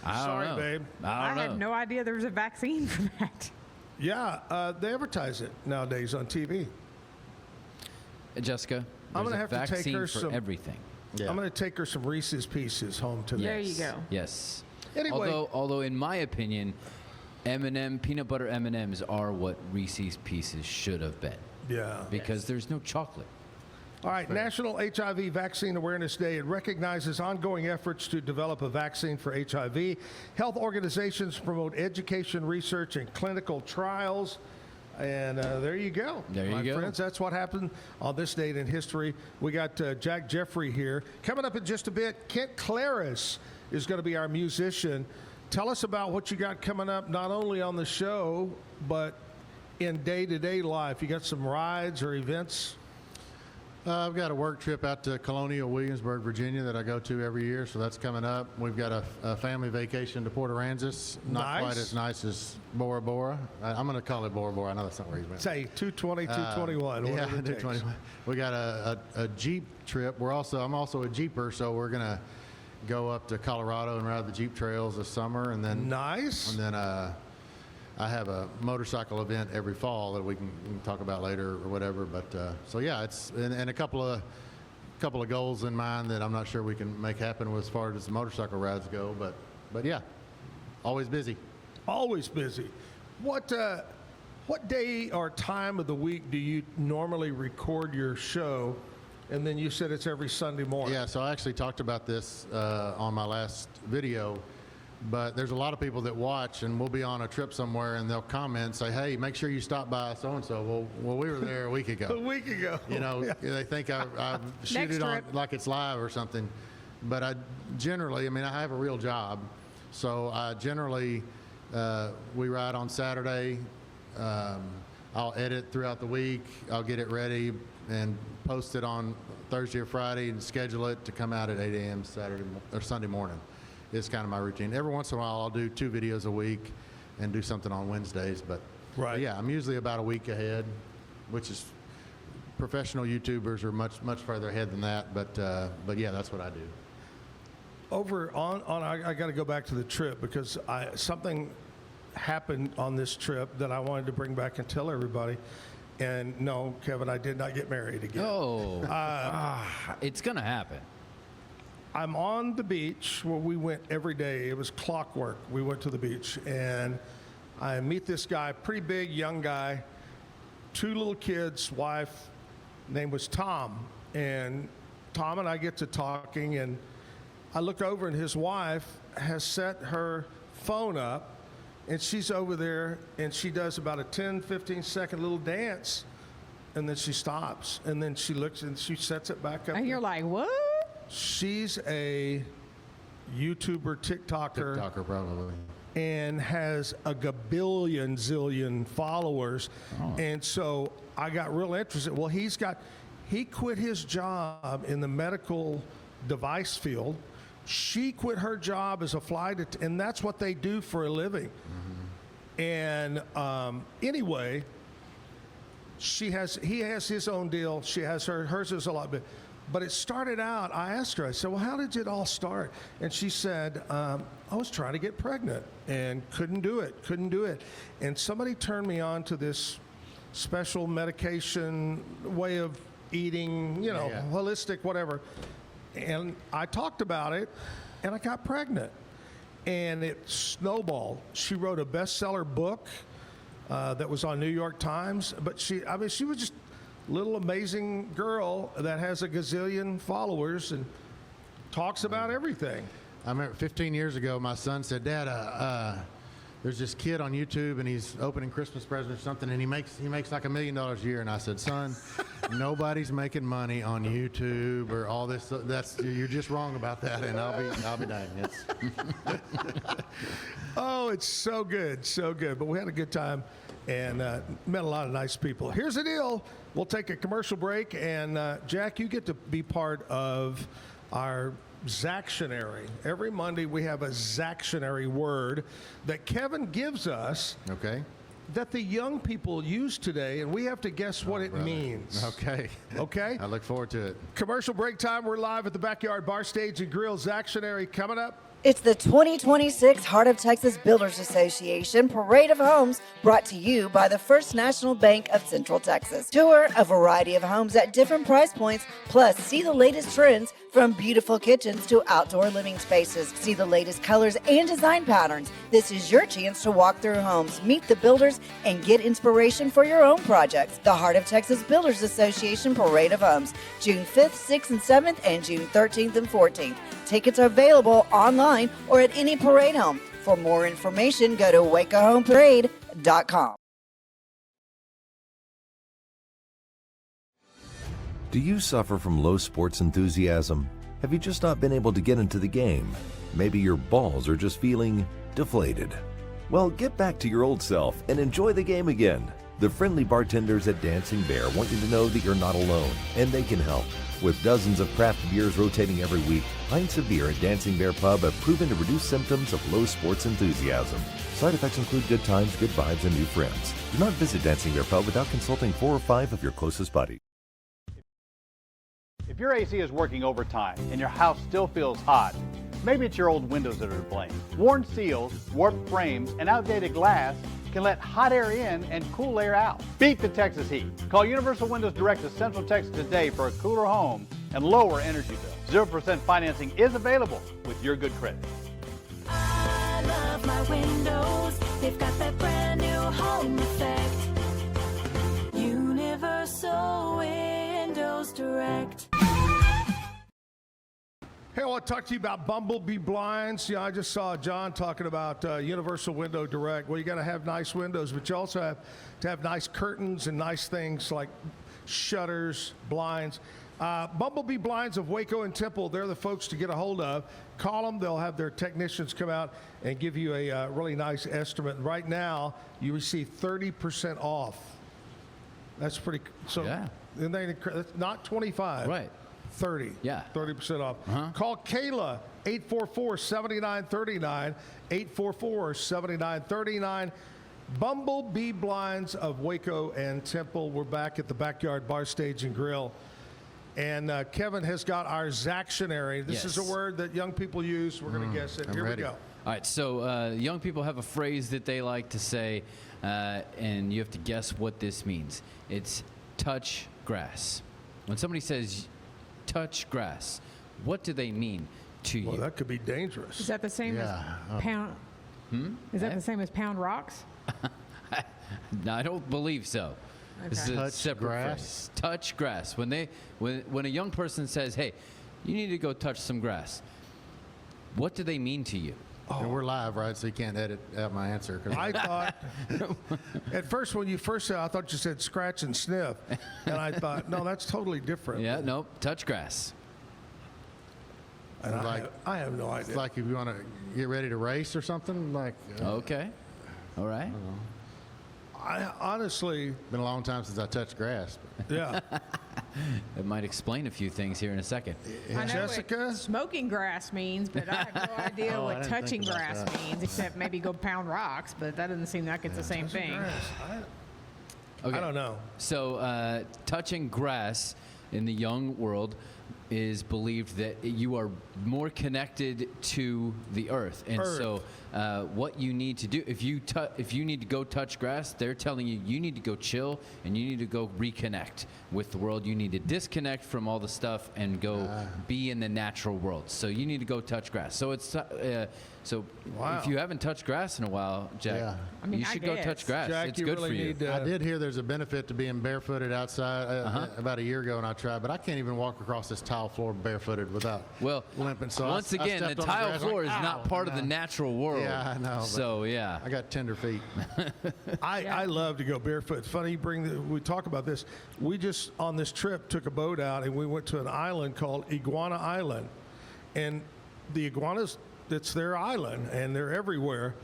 Sorry, babe. I had no idea there was a vaccine for that. Yeah, they advertise it nowadays on TV. Jessica, I'm going to have to take her some everything. Yeah. I'm going to take her some Reese's Pieces home today. There you go. Yes. Anyway, although in my opinion, peanut butter M&Ms are what Reese's Pieces should have been. Yeah. Because there's no chocolate. All right, National HIV Vaccine Awareness Day. It recognizes ongoing efforts to develop a vaccine for HIV. Health organizations promote education, research, and clinical trials. And there you go. There you go. My friends, that's what happened on this date in history. We got Jack Jeffrey here. Coming up in just a bit, Kent Klaras is going to be our musician. Tell us about what you got coming up, not only on the show, but in day-to-day life. You got some rides or events? I've got a work trip out to Colonial Williamsburg, Virginia that I go to every year, so that's coming up. We've got a family vacation to Port Aransas. Not quite as nice as Bora Bora. I'm going to call it Bora Bora. I know that's not where he's been. Say 220, 221. Yeah, 221. We got a Jeep trip. I'm also a Jeeper, so we're going to go up to Colorado and ride the Jeep trails this summer, and then nice. And then I have a motorcycle event every fall that we can talk about later or whatever. But so yeah, it's and a couple of goals in mind that I'm not sure we can make happen as far as the motorcycle rides go. But yeah, always busy. Always busy. What day or time of the week do you normally record your show? And then you said it's every Sunday morning. Yeah, so I actually talked about this on my last video. But there's a lot of people that watch, and we'll be on a trip somewhere, and they'll comment and say, "Hey, make sure you stop by so-and-so." Well, we were there a week ago. A week ago. You know, they think I shoot it on like it's live or something. But I have a real job. So I generally, we ride on Saturday. I'll edit throughout the week. I'll get it ready and post it on Thursday or Friday and schedule it to come out at 8 a.m. Saturday or Sunday morning. It's kind of my routine. Every once in a while, I'll do 2 videos a week and do something on Wednesdays. But yeah, I'm usually about a week ahead, which is professional YouTubers are much further ahead than that. But yeah, that's what I do. I got to go back to the trip because something happened on this trip that I wanted to bring back and tell everybody. And no, Kevin, I did not get married again. Oh, it's gonna happen. I'm on the beach where we went every day. It was clockwork. We went to the beach, and I meet this guy, pretty big, young guy, 2 little kids, wife, name was Tom. And Tom and I get to talking, and I look over, and his wife has set her phone up, and she's over there, and she does about a 10, 15-second little dance, and then she stops, and then she looks, and she sets it back up. And you're like, what? She's a YouTuber, TikToker. TikToker, probably. And has a gabillion, zillion followers. Oh. And so I got real interested. Well, he quit his job in the medical device field. She quit her job as a flight attendant, and that's what they do for a living. Mm-hmm. And anyway, he has his own deal. She has hers is a lot bigger. But it started out, I asked her, I said, well, how did it all start? And she said, I was trying to get pregnant and couldn't do it. And somebody turned me on to this special medication way of eating, holistic, whatever. And I talked about it, and I got pregnant. And it snowballed. She wrote a bestseller book that was on New York Times. But she was just little amazing girl that has a gazillion followers and talks about everything. I remember 15 years ago, my son said, "Dad, there's this kid on YouTube, and he's opening Christmas presents or something, and he makes like $1 million a year." And I said, "Son, nobody's making money on YouTube or all this. You're just wrong about that." And I'll be dang. Oh, it's so good. But we had a good time and met a lot of nice people. Here's the deal. We'll take a commercial break, and Jack, you get to be part of our Zactionary. Every Monday we have a Zactionary word that Kevin gives us. Okay. That the young people use today, and we have to guess what it means. Okay. Okay? I look forward to it. Commercial break time. We're live at the Backyard Bar Stage and Grill. Zactionary coming up. It's the 2026 Heart of Texas Builders Association Parade of Homes, brought to you by the First National Bank of Central Texas. Tour a variety of homes at different price points, plus see the latest trends from beautiful kitchens to outdoor living spaces. See the latest colors and design patterns. This is your chance to walk through homes, meet the builders, and get inspiration for your own projects. The Heart of Texas Builders Association Parade of Homes, June 5th, 6th, and 7th, and June 13th and 14th. Tickets are available online or at any parade home. For more information, go to wacohomeparade.com. Do you suffer from low sports enthusiasm? Have you just not been able to get into the game? Maybe your balls are just feeling deflated. Well, get back to your old self and enjoy the game again. The friendly bartenders at Dancing Bear want you to know that you're not alone, and they can help. With dozens of craft beers rotating every week, pints of beer at Dancing Bear Pub have proven to reduce symptoms of low sports enthusiasm. Side effects include good times, good vibes, and new friends. Do not visit Dancing Bear Pub without consulting 4 or 5 of your closest buddies. If your AC is working overtime and your house still feels hot, maybe it's your old windows that are to blame. Worn seals, warped frames, and outdated glass can let hot air in and cool air out. Beat the Texas heat. Call Universal Windows Direct of Central Texas today for a cooler home and lower energy bill. 0% financing is available with your good credit. I love my windows. They've got that brand new home effect. Universal Windows Direct. Hey, I want to talk to you about Bumblebee blinds. I just saw John talking about Universal Window Direct. Well, you got to have nice windows, but you also have to have nice curtains and nice things like shutters, blinds. Bumblebee Blinds of Waco and Temple, they're the folks to get a hold of. Call them. They'll have their technicians come out and give you a really nice estimate. Right now, you receive 30% off. That's pretty so. Yeah. And that's not 25. Right. 30. Yeah. 30% off. Call Kayla, 844-7939, 844-7939. Bumblebee Blinds of Waco and Temple. We're back at the Backyard Bar Stage and Grill. And Kevin has got our Zactionary. This is a word that young people use. We're going to guess it. Here we go. All right, so young people have a phrase that they like to say, and you have to guess what this means. It's touch grass. When somebody says touch grass, what do they mean to you? Well, that could be dangerous. Is that the same as pound? Is that the same as pound rocks? No, I don't believe so. Okay. This is a separate phrase. Touch grass. When a young person says, "Hey, you need to go touch some grass," what do they mean to you? And we're live, right? So you can't edit out my answer. I thought, at first when you first said, I thought you said scratch and sniff. And I thought, no, that's totally different. Yeah, nope, touch grass. And I have no idea. It's like if you want to get ready to race or something. Like. Okay. All right. I honestly. Been a long time since I touched grass. Yeah. It might explain a few things here in a second. I know Jessica? What smoking grass means, but I have no idea what touching grass means, except maybe go pound rocks, but that doesn't seem like it's the same thing. I don't know. So touching grass in the young world is believed that you are more connected to the earth. And so what you need to do, if you need to go touch grass, they're telling you you need to go chill and you need to go reconnect with the world. You need to disconnect from all the stuff and go be in the natural world. So you need to go touch grass. So it's if you haven't touched grass in a while, Jack, you should go touch grass. Jack, it's good for you. I did hear there's a benefit to being barefooted outside about a year ago, and I tried, but I can't even walk across this tile floor barefooted without limping. So once again, the tile floor is not part of the natural world. Yeah, I know. So yeah, I got tender feet. I love to go barefoot. It's funny we talk about this. We just on this trip took a boat out and we went to an island called Iguana Island, and the iguanas, it's their island and they're everywhere.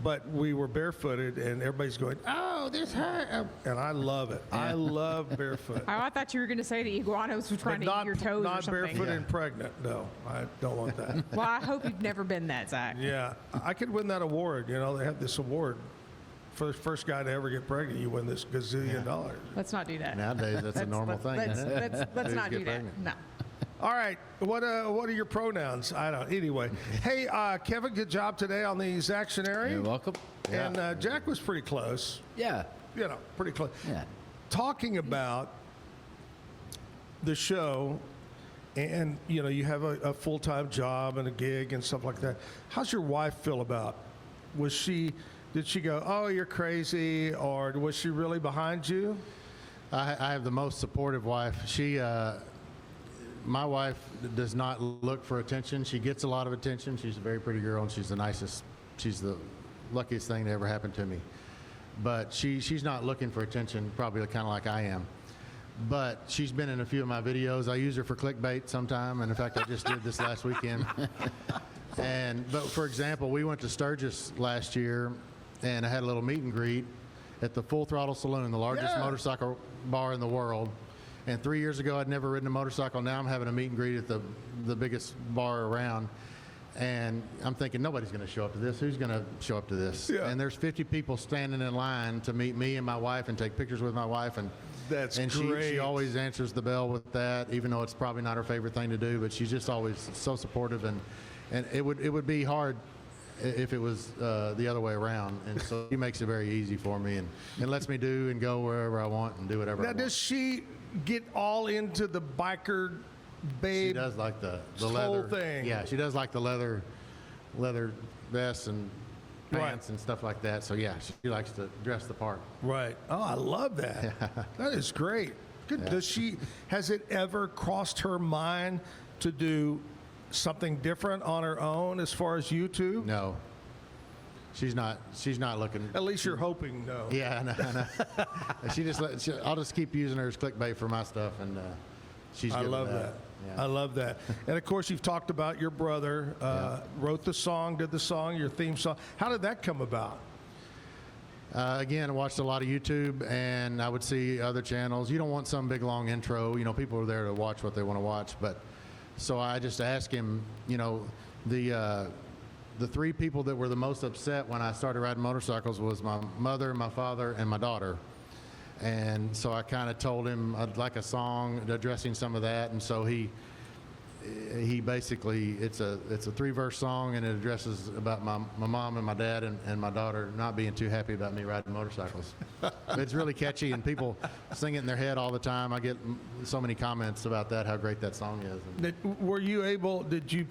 But we were barefooted, and everybody's going, "Oh, this hurt," and I love it. I love barefoot. I thought you were going to say the iguanas were trying to eat your toes or something. Not barefoot and pregnant. No, I don't want that. Well, I hope you've never been that, Zach. Yeah, I could win that award. You know, they have this award for the first guy to ever get pregnant. You win this gazillion dollars. Let's not do that. Nowadays, that's a normal thing. Let's not do that. No. All right, what are your pronouns? I don't. Anyway, hey, Kevin, good job today on the Zactionary. You're welcome. And Jack was pretty close. Yeah. You know, pretty close. Yeah. Talking about the show, and you know, you have a full-time job and a gig and stuff like that. How's your wife feel about? Did she go, "Oh, you're crazy," or was she really behind you? I have the most supportive wife. My wife does not look for attention. She gets a lot of attention. She's a very pretty girl, and she's the nicest. She's the luckiest thing that ever happened to me. But she's not looking for attention, probably kind of like I am. But she's been in a few of my videos. I use her for clickbait sometime, and in fact, I just did this last weekend. But for example, we went to Sturgis last year, and I had a little meet and greet at the Full Throttle Saloon, the largest motorcycle bar in the world. And 3 years ago, I'd never ridden a motorcycle. Now I'm having a meet and greet at the biggest bar around. And I'm thinking, nobody's going to show up to this. Who's going to show up to this? Yeah. And there's 50 people standing in line to meet me and my wife and take pictures with my wife. And that's great. She always answers the bell with that, even though it's probably not her favorite thing to do. But she's just always so supportive. And it would be hard if it was the other way around. And so she makes it very easy for me and lets me do and go wherever I want and do whatever I want. Now, does she get all into the biker babe? She does like the leather whole thing. Yeah, she does like the leather vests and pants and stuff like that. So yeah, she likes to dress the part. Right. Oh, I love that. That is great. Good. Yeah. Has it ever crossed her mind to do something different on her own as far as YouTube? No. She's not looking. At least you're hoping, no. Yeah, I know. I'll just keep using her as clickbait for my stuff, and she's. I love that. Yeah. I love that. And of course, you've talked about your brother wrote the song, did the song, your theme song. How did that come about? Again, I watched a lot of YouTube, and I would see other channels. You don't want some big long intro. You know, people are there to watch what they want to watch. But so I just asked him. You know, the three people that were the most upset when I started riding motorcycles was my mother, my father, and my daughter. And so I kind of told him I'd like a song addressing some of that. And so he basically, it's a 3-verse song, and it addresses about my mom and my dad and my daughter not being too happy about me riding motorcycles. It's really catchy, and people sing it in their head all the time. I get so many comments about that, how great that song is. Did you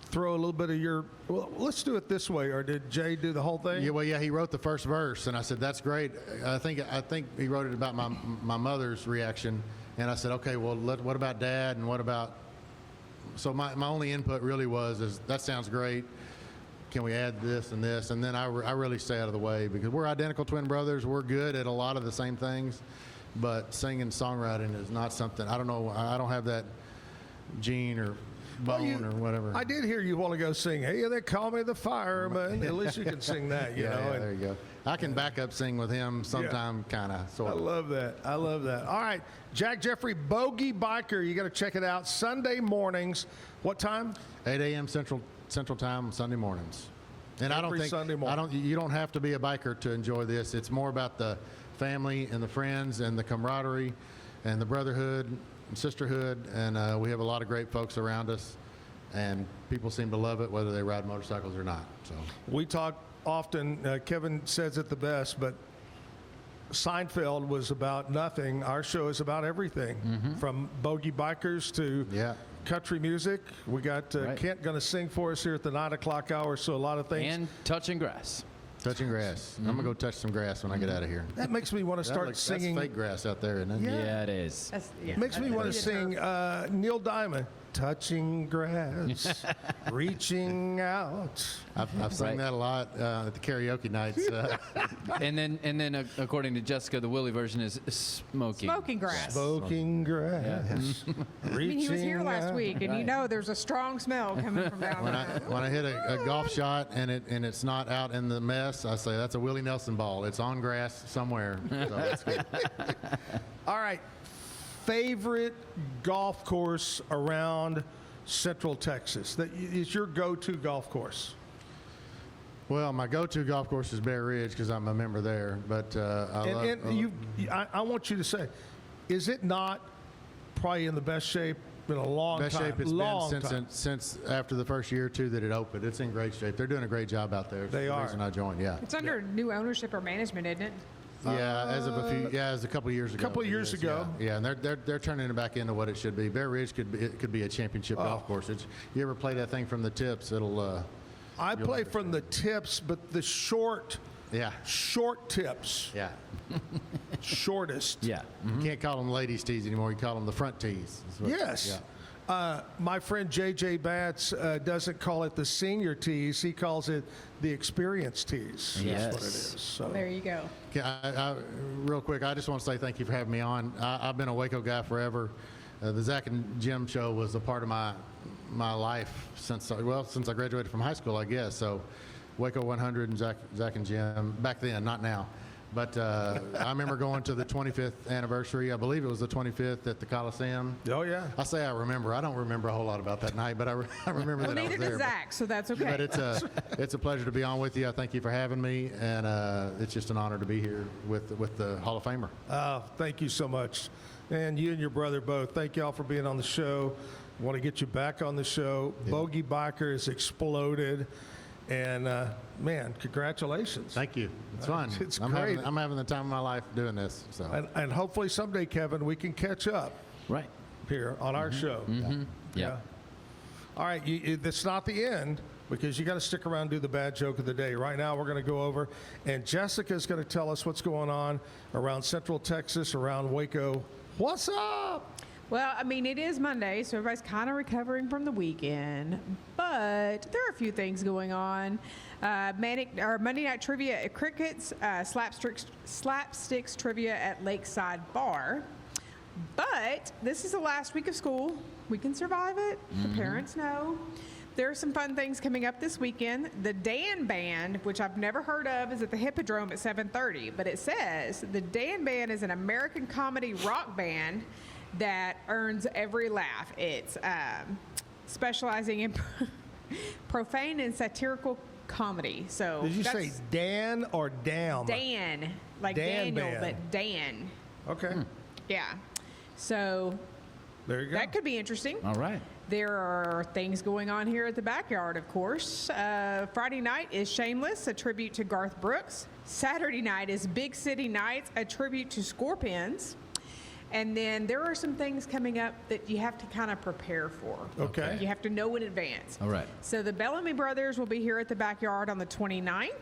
throw a little bit of your, well, let's do it this way, or did Jay do the whole thing? Yeah, well, yeah, he wrote the first verse, and I said, that's great. I think he wrote it about my mother's reaction, and I said, okay, well, what about Dad, and what about, so my only input really is that sounds great. Can we add this and this? And then I really stay out of the way, because we're identical twin brothers. We're good at a lot of the same things, but singing and songwriting is not something, I don't know, I don't have that gene or bone or whatever. I did hear you want to go sing, hey, they call me the fireman. At least you can sing that, you know. Yeah, there you go. I can back up sing with him sometime, kind of, sort of. I love that. I love that. All right, Jack Jeffrey, Bogey Biker. You got to check it out Sunday mornings. What time? 8 a.m. Central Time Sunday mornings. And Sunday morning. You don't have to be a biker to enjoy this. It's more about the family and the friends and the camaraderie and the brotherhood and sisterhood, and we have a lot of great folks around us, and people seem to love it whether they ride motorcycles or not. So we talk often, Kevin says it the best, but Seinfeld was about nothing. Our show is about everything, from Bogey Bikers to country music. We got Kent going to sing for us here at the 9 o'clock hour, so a lot of things. And touching grass. Touching grass. I'm going to go touch some grass when I get out of here. That makes me want to start singing. That's fake grass out there, isn't it? Yeah, it is. Makes me want to sing Neil Diamond. Touching grass, reaching out. I've sung that a lot at the karaoke nights. And then according to Jessica, the Willie version is smoking grass. Smoking grass. Yeah. I mean, he was here last week, and you know there's a strong smell coming from down there. When I hit a golf shot and it's not out in the mess, I say that's a Willie Nelson ball. It's on grass somewhere. So that's good. All right. Favorite golf course around Central Texas that is your go-to golf course? Well, my go-to golf course is Bear Ridge because I'm a member there. But I want you to say, is it not probably in the best shape in a long time? Best shape it's been since after the first year or two that it opened. It's in great shape. They're doing a great job out there. They are. The reason I joined, yeah. It's under new ownership or management, isn't it? Yeah, as a couple of years ago. A couple of years ago. Yeah, and they're turning it back into what it should be. Bear Ridge could be a championship golf course. You ever play that thing from the tips? I play from the tips, but the short tips. Yeah. Shortest. Yeah. You can't call them ladies' tees anymore. You call them the front tees. Yes. Yeah. My friend J.J. Batts doesn't call it the senior tees. He calls it the experience tees. Yes. That's what it is. So. There you go. Real quick, I just want to say thank you for having me on. I've been a Waco guy forever. The Zack and Jim show was a part of my life since I graduated from high school, I guess. So Waco 100 and Zack and Jim, back then, not now. But I remember going to the 25th anniversary. I believe it was the 25th at the Coliseum. Oh, yeah. I say I remember. I don't remember a whole lot about that night, but I remember that I was there. Neither does Zach, so that's okay. But it's a pleasure to be on with you. I thank you for having me, and it's just an honor to be here with the Hall of Famer. Thank you so much. And you and your brother both. Thank you all for being on the show. I want to get you back on the show. Yeah. Bogey Biker has exploded. And, man, congratulations. Thank you. It's fun. It's great. I'm having the time of my life doing this. So. And hopefully someday, Kevin, we can catch up. Right. Here on our show. Mm-hmm. Yeah. All right. It's not the end because you got to stick around and do the bad joke of the day. Right now, we're going to go over, and Jessica's going to tell us what's going on around Central Texas, around Waco. What's up? Well, I mean, it is Monday, so everybody's kind of recovering from the weekend. But there are a few things going on. Monday Night Trivia at Cricket's, Slapsticks Trivia at Lakeside Bar. But this is the last week of school. We can survive it. The parents know. There are some fun things coming up this weekend. The Dan Band, which I've never heard of, is at the Hippodrome at 7:30. But it says the Dan Band is an American comedy rock band that earns every laugh. It's specializing in profane and satirical comedy. So did you say Dan or Dam? Dan, like Dan Daniel, Band. but Dan. Okay. Yeah. So there you go. that could be interesting. All right. There are things going on here at the backyard, of course. Friday night is Shameless, a tribute to Garth Brooks. Saturday night is Big City Nights, a tribute to Scorpions. And then there are some things coming up that you have to kind of prepare for. Okay. You have to know in advance. All right. So the Bellamy Brothers will be here at the backyard on the 29th.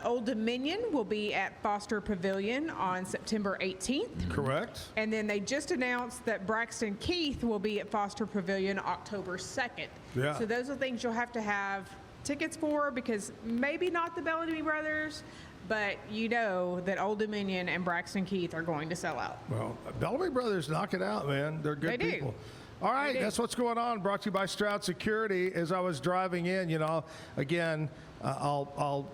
Old Dominion will be at Foster Pavilion on September 18th. Correct. And then they just announced that Braxton Keith will be at Foster Pavilion October 2nd. Yeah. So those are things you'll have to have tickets for, because maybe not the Bellamy Brothers, but you know that Old Dominion and Braxton Keith are going to sell out. Well, Bellamy Brothers knock it out, man. They're good They do. people. All right, that's what's going on. Brought to you by Stroud Security. As I was driving in, again, I'll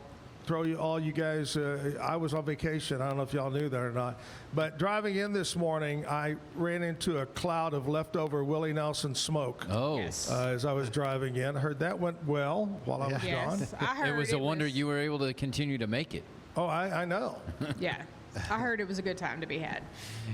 throw you all you guys. I was on vacation. I don't know if y'all knew that or not. But driving in this morning, I ran into a cloud of leftover Willie Nelson smoke. Oh. Yes. As I was driving in. I heard that went well while I was gone. Yes, I heard It was a wonder you were able to continue to make it. Oh, I know. Yeah, I heard it was a good time to be had.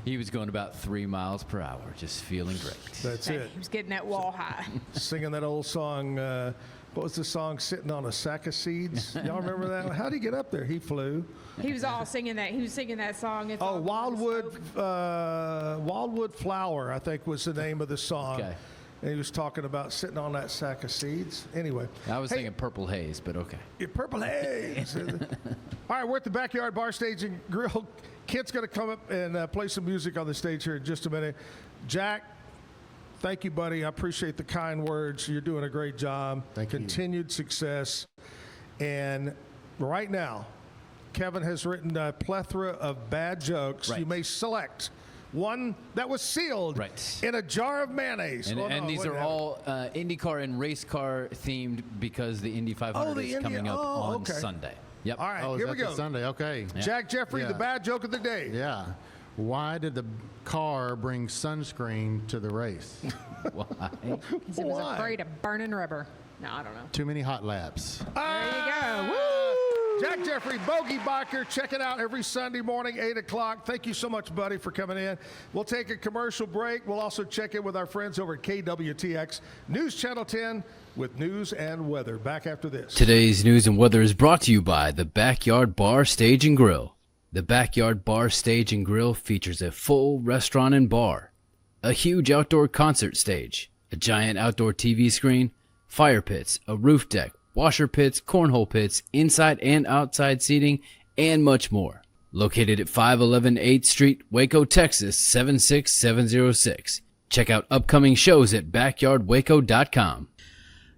He was going about 3 miles per hour, just feeling great. That's it. He was getting that wall high. Singing that old song. What was the song? Sitting on a Sack of Seeds. Y'all remember that one? How'd he get up there? He flew. He was all singing that. He was singing that song. It's all Wildwood Flower, I think was the name of the song. Okay. And he was talking about sitting on that sack of seeds. Anyway. I was thinking Purple Haze, but okay. Purple Haze. All right, we're at the Backyard Bar Stage and Grill. Kent's going to come up and play some music on the stage here in just a minute. Jack, thank you, buddy. I appreciate the kind words. You're doing a great job. Continued success. And right now, Kevin has written a plethora of bad jokes. Right. You may select one that was sealed in a jar of mayonnaise. And these are all IndyCar and race car themed because the Indy 500 is coming up on Sunday. Yep. All right, here we go. Sunday, okay. Yeah. Jack Jeffrey, the bad joke of the day. Yeah. Why did the car bring sunscreen to the race? Why? Because it was afraid of burning rubber. No, I don't know. Too many hot laps. There you go. Woo! Jack Jeffrey, Bogey Biker. Check it out every Sunday morning, 8 o'clock. Thank you so much, buddy, for coming in. We'll take a commercial break. We'll also check in with our friends over at KWTX News Channel 10 with news and weather. Back after this. Today's news and weather is brought to you by the Backyard Bar Stage and Grill. The Backyard Bar Stage and Grill features a full restaurant and bar, a huge outdoor concert stage, a giant outdoor TV screen, fire pits, a roof deck, washer pits, cornhole pits, inside and outside seating, and much more. Located at 511 8th Street, Waco, Texas, 76706. Check out upcoming shows at backyardwaco.com.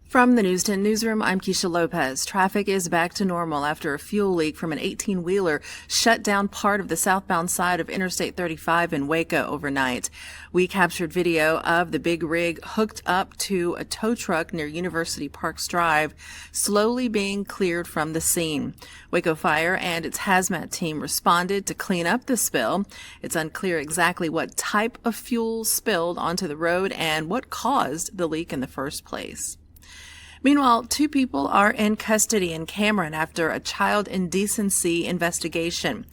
From the News 10 newsroom, I'm Keisha Lopez. Traffic is back to normal after a fuel leak from an 18-wheeler shut down part of the southbound side of Interstate 35 in Waco overnight. We captured video of the big rig hooked up to a tow truck near University Parks Drive, slowly being cleared from the scene. Waco Fire and its hazmat team responded to clean up the spill. It's unclear exactly what type of fuel spilled onto the road and what caused the leak in the first place. Meanwhile, 2 people are in custody in Cameron after a child indecency investigation.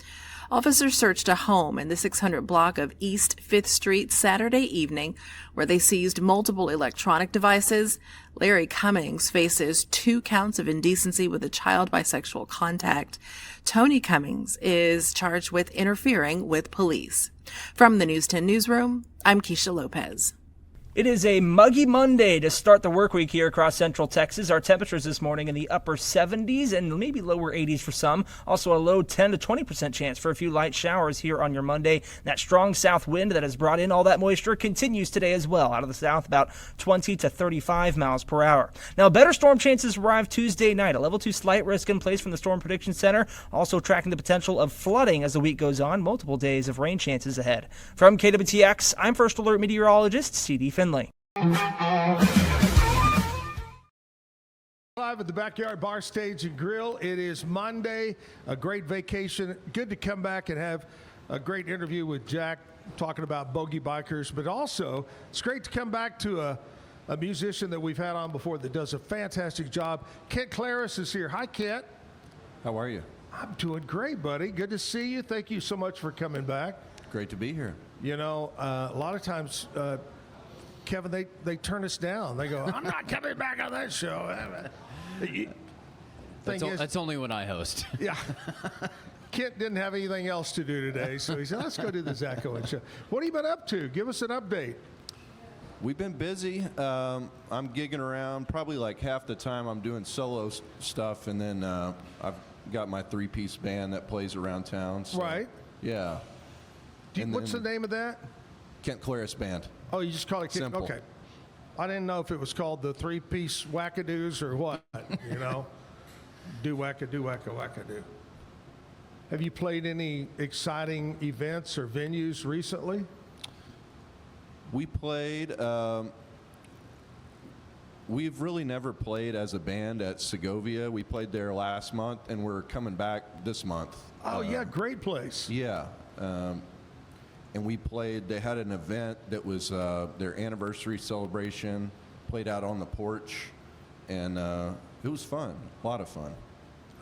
Officers searched a home in the 600 block of East 5th Street Saturday evening, where they seized multiple electronic devices. Larry Cummings faces 2 counts of indecency with a child by sexual contact. Tony Cummings is charged with interfering with police. From the News 10 newsroom, I'm Keisha Lopez. It is a muggy Monday to start the work week here across Central Texas. Our temperatures this morning in the upper 70s and maybe lower 80s for some. Also a low 10 to 20% chance for a few light showers here on your Monday. That strong south wind that has brought in all that moisture continues today as well. Out of the south, about 20 to 35 miles per hour. Now, better storm chances arrive Tuesday night. A level 2 slight risk in place from the Storm Prediction Center. Also tracking the potential of flooding as the week goes on. Multiple days of rain chances ahead. From KWTX, I'm First Alert Meteorologist C.D. Finley. Live at the Backyard Bar Stage and Grill. It is Monday, a great vacation. Good to come back and have a great interview with Jack talking about bogey bikers, but also it's great to come back to a musician that we've had on before that does a fantastic job. Kent Klaras is here. Hi, Kent. How are you? I'm doing great, buddy. Good to see you. Thank you so much for coming back. Great to be here. You know, a lot of times, Kevin, they turn us down. They go, I'm not coming back on that show. That's only when I host. Yeah. Kent didn't have anything else to do today, so he said, let's go do the Zack Owen show. What have you been up to? Give us an update. We've been busy. I'm gigging around. Probably like half the time I'm doing solo stuff, and then I've got my 3-piece band that plays around town. So, right. Yeah. What's the name of that? Kent Klaras Band. Oh, you just call it Kent? Simple. Okay. I didn't know if it was called the 3-piece wackadoos or what, you know. Do wacka, do wacka, wackadoo. Have you played any exciting events or venues recently? We played. We've really never played as a band at Segovia. We played there last month, and we're coming back this month. Oh, yeah, great place. Yeah. And we played, they had an event that was their anniversary celebration, played out on the porch, and it was fun, a lot of fun.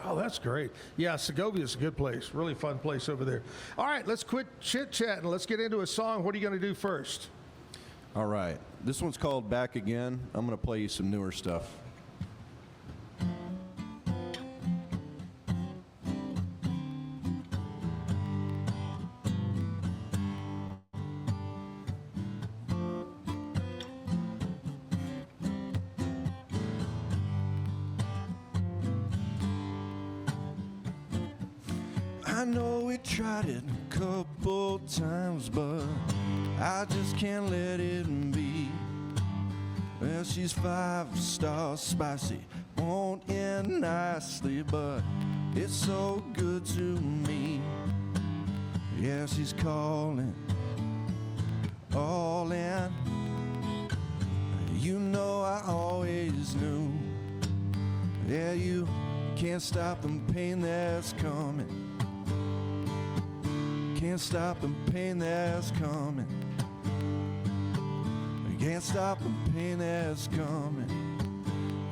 Oh, that's great. Yeah, Segovia's a good place, really fun place over there. All right, let's quit chit-chatting. Let's get into a song. What are you going to do first? All right, this one's called Back Again. I'm going to play you some newer stuff. I know we tried it a couple times, but I just can't let it be. Well, she's 5-star spicy, won't end nicely, but it's so good to me. Yeah, she's calling, all in. You know I always knew. Yeah, you can't stop the pain that's coming. Can't stop the pain that's coming. Can't stop the pain that's coming.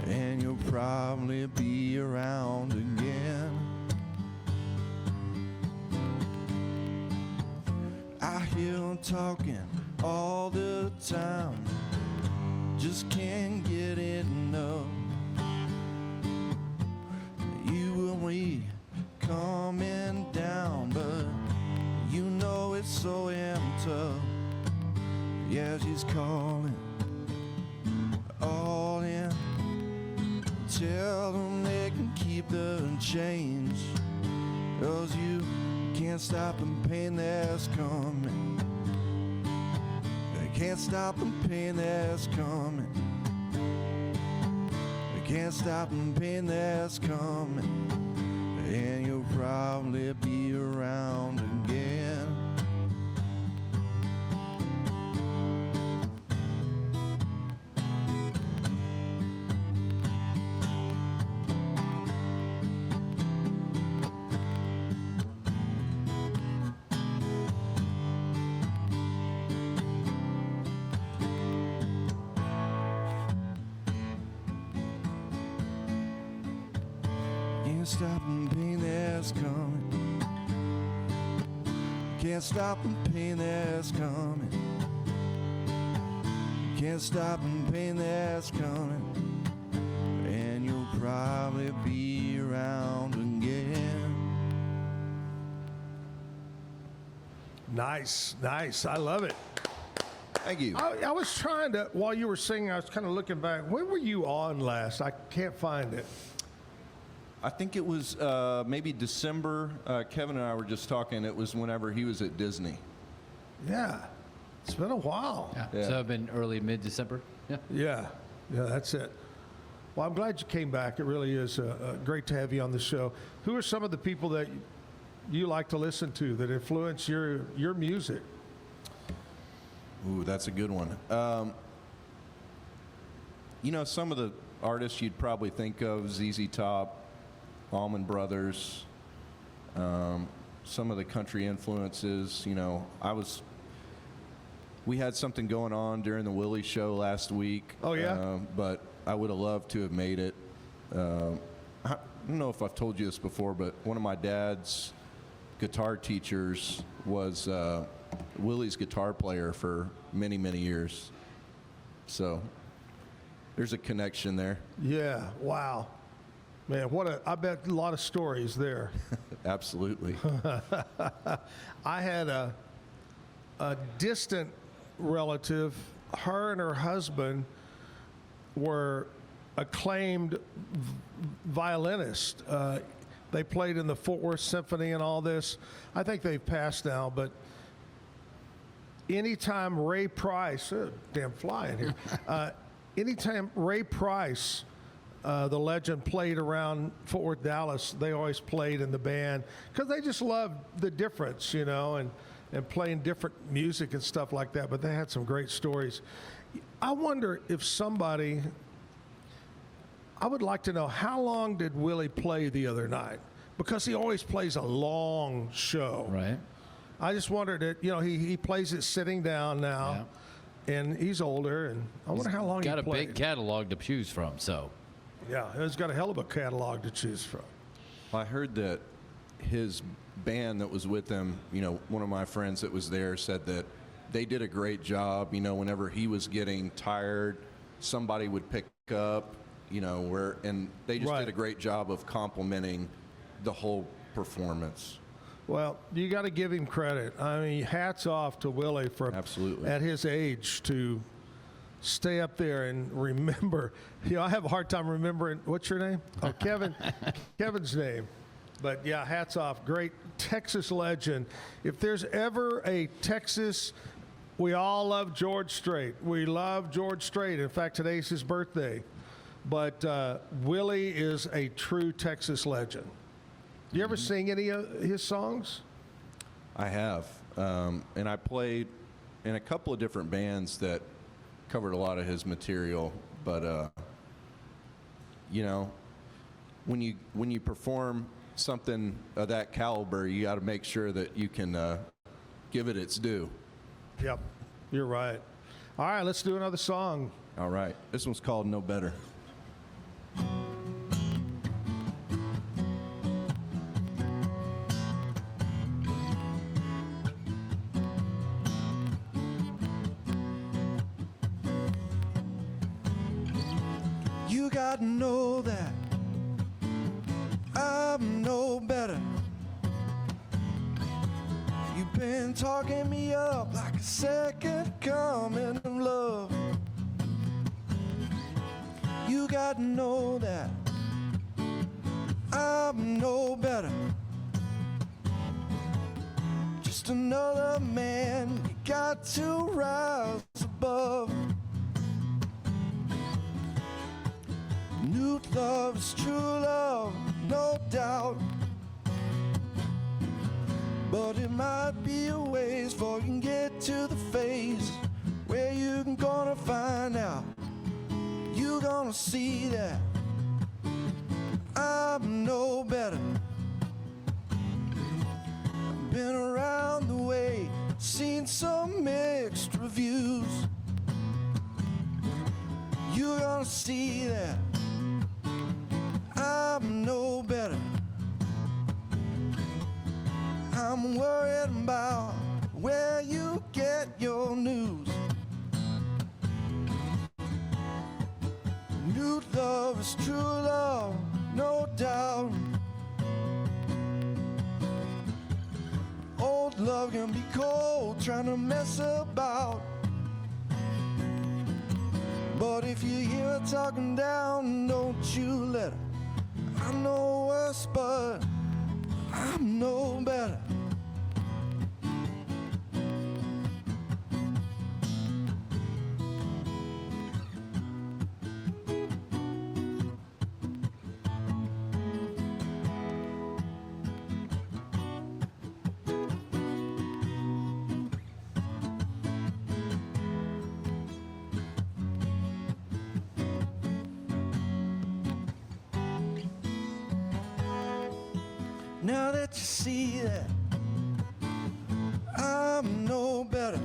And you'll probably be around again. I hear them talking all the time. Just can't get enough. You and me coming down, but you know it's so empty. Yeah, she's calling, all in. Tell them they can keep the change, 'cause you can't stop the pain that's coming. They can't stop the pain that's coming. They can't stop the pain that's coming. And you'll probably be around again. Can't stop the pain that's coming. Can't stop the pain that's coming. Can't stop the pain that's coming. And you'll probably be around again. Nice, nice. I love it. Thank you. I was trying to, while you were singing, I was kind of looking back. When were you on last? I can't find it. I think it was maybe December. Kevin and I were just talking. It was whenever he was at Disney. Yeah. It's been a while. Yeah. So I've been early, mid-December. Yeah, that's it. Well, I'm glad you came back. It really is great to have you on the show. Who are some of the people that you like to listen to that influence your music? Ooh, that's a good one. Some of the artists you'd probably think of, ZZ Top, Allman Brothers, some of the country influences. We had something going on during the Willie show last week. Oh, yeah? But I would have loved to have made it. I don't know if I've told you this before, but one of my dad's guitar teachers was Willie's guitar player for many, many years. So there's a connection there. Yeah, wow. Man, I bet a lot of stories there. Absolutely. I had a distant relative. Her and her husband were acclaimed violinists. They played in the Fort Worth Symphony and all this. I think they've passed now, but anytime Ray Price, damn fly in here, anytime Ray Price, the legend, played around Fort Worth, Dallas, they always played in the band because they just loved the difference, and playing different music and stuff like that. But they had some great stories. I wonder if I would like to know, how long did Willie play the other night? Because he always plays a long show. Right. I just wondered he plays it sitting down now, and he's older, and I wonder how long he played. Got a big catalog to choose from, so. Yeah, he's got a hell of a catalog to choose from. I heard that his band that was with him, one of my friends that was there said that they did a great job. Whenever he was getting tired, somebody would pick up, and they just did a great job of complimenting the whole performance. Well, you got to give him credit. I mean, hats off to Willie for absolutely at his age to stay up there and remember. I have a hard time remembering. What's your name? Oh, Kevin. Kevin's name. But yeah, hats off. Great Texas legend. If there's ever a Texas, we all love George Strait. We love George Strait. In fact, today's his birthday. But Willie is a true Texas legend. You ever sing any of his songs? I have. And I played in a couple of different bands that covered a lot of his material. But, when you perform something of that caliber, you got to make sure that you can give it its due. Yep, you're right. All right, let's do another song. All right, this one's called No Better. You gotta know that I'm no better. You've been talking me up like a second coming of love. You gotta know that I'm no better. Just another man you got to rise above. New love is true love, no doubt. But it might be a ways before you can get to the phase where you can gonna find out. You gonna see that I'm no better. I've been around the way, seen some mixed reviews. You're gonna see that I'm no better. I'm worried about where you get your news. New love is true love, no doubt. Old love can be cold, trying to mess about. But if you hear her talking down, don't you let her. I'm no worse, but I'm no better. Now that you see that I'm no better,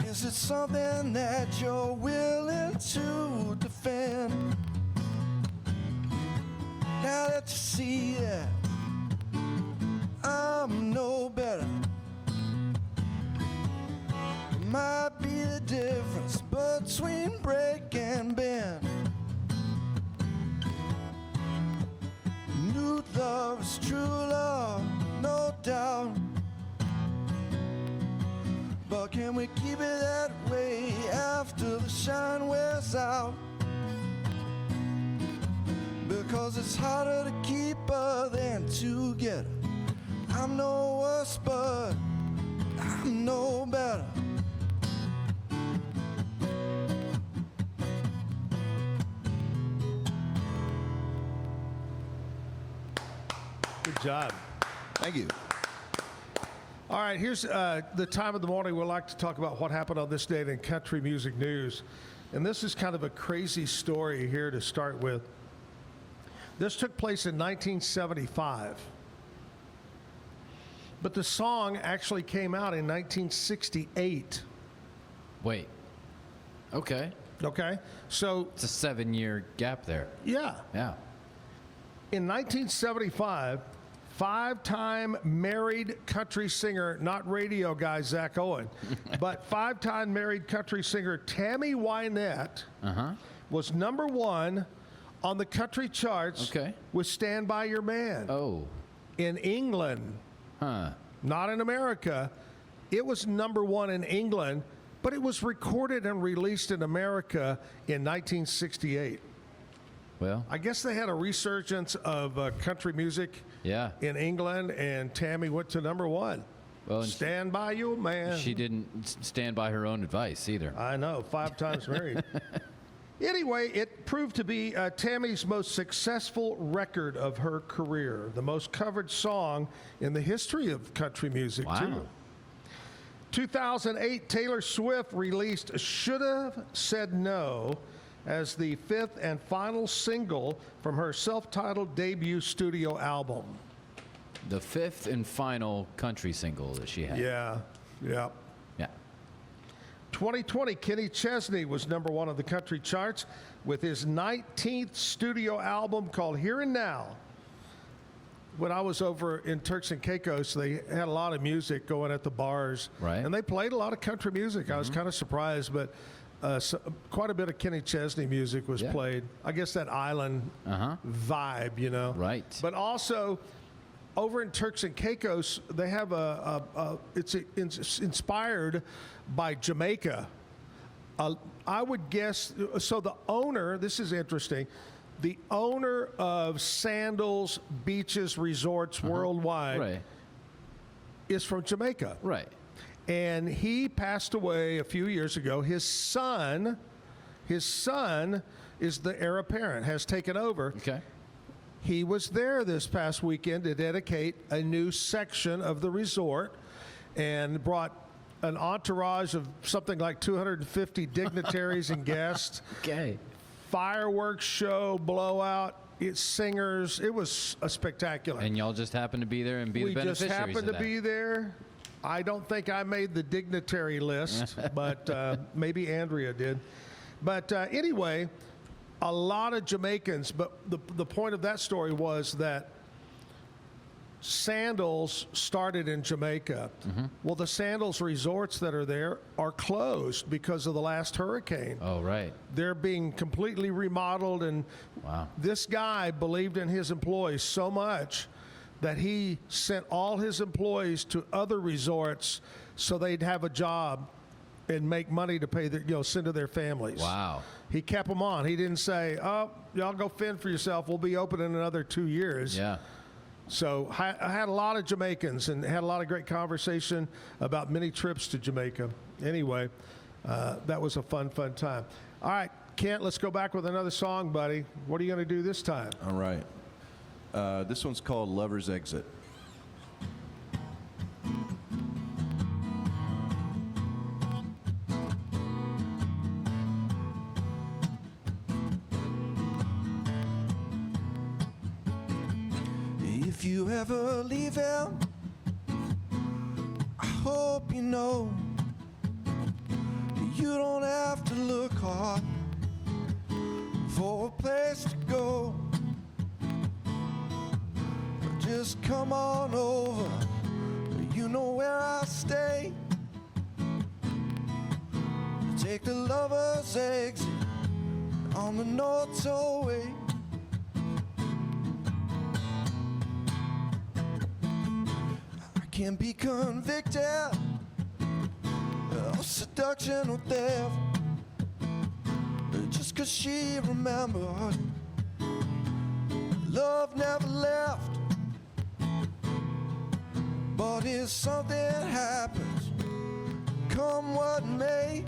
is it something that you're willing to defend? Now that you see that I'm no better, might be the difference between break and bend. New love is true love, no doubt. But can we keep it that way after the shine wears out? Because it's harder to keep her than to get her. I'm no worse, but I'm no better. Good job. Thank you. All right, here's the time of the morning we'd like to talk about what happened on this date in country music news. And this is kind of a crazy story here to start with. This took place in 1975. But the song actually came out in 1968. Wait. Okay. Okay. So it's a 7-year gap there. Yeah. Yeah. In 1975, 5-time married country singer, not radio guy Zack Owen, but 5-time married country singer Tammy Wynette was #1 on the country charts with Stand By Your Man. Oh. In England. Not in America. It was #1 in England, but it was recorded and released in America in 1968. Well, I guess they had a resurgence of country music in England, and Tammy went to #1. Well, Stand By Your Man. She didn't stand by her own advice either. I know, 5 times married. Anyway, it proved to be Tammy's most successful record of her career, the most covered song in the history of country music, too. 2008, Taylor Swift released Should've Said No as the 5th and final single from her self-titled debut studio album. The 5th and final country single that she had. Yeah. 2020, Kenny Chesney was #1 on the country charts with his 19th studio album called Here and Now. When I was over in Turks and Caicos, they had a lot of music going at the bars. Right. And they played a lot of country music. I was kind of surprised, but quite a bit of Kenny Chesney music was played. I guess that island vibe, you know. Right. But also, over in Turks and Caicos, they have it's inspired by Jamaica. I would guess, so the owner, this is interesting, the owner of Sandals Beaches Resorts Worldwide is from Jamaica. Right. And he passed away a few years ago. His son is the heir apparent, has taken over. Okay. He was there this past weekend to dedicate a new section of the resort and brought an entourage of something like 250 dignitaries and guests. Okay. Fireworks show, blowout, singers. It was a spectacular. And y'all just happened to be there and be the beneficiaries We just happened of to be there. I don't think I made the dignitary list, but maybe Andrea did. But anyway, a lot of Jamaicans, but the point of that story was that Sandals started in Jamaica. Well, the Sandals resorts that are there are closed because of the last hurricane. Oh, right. They're being completely remodeled, and this guy believed in his employees so much that he sent all his employees to other resorts so they'd have a job and make money to pay their, send to their families. Wow. He kept them on. He didn't say, "Oh, y'all go fend for yourself. We'll be open in another 2 years." Yeah. So I had a lot of Jamaicans and had a lot of great conversation about many trips to Jamaica. Anyway, that was a fun time. All right, Kent, let's go back with another song, buddy. What are you going to do this time? All right. This one's called Lover's Exit. If you ever leave him, I hope you know you don't have to look hard for a place to go. Just come on over, you know where I stay. Take the Lover's Exit on the North Tollway. Can be convicted of seduction or theft just 'cause she remembered love never left. But if something happens, come what may,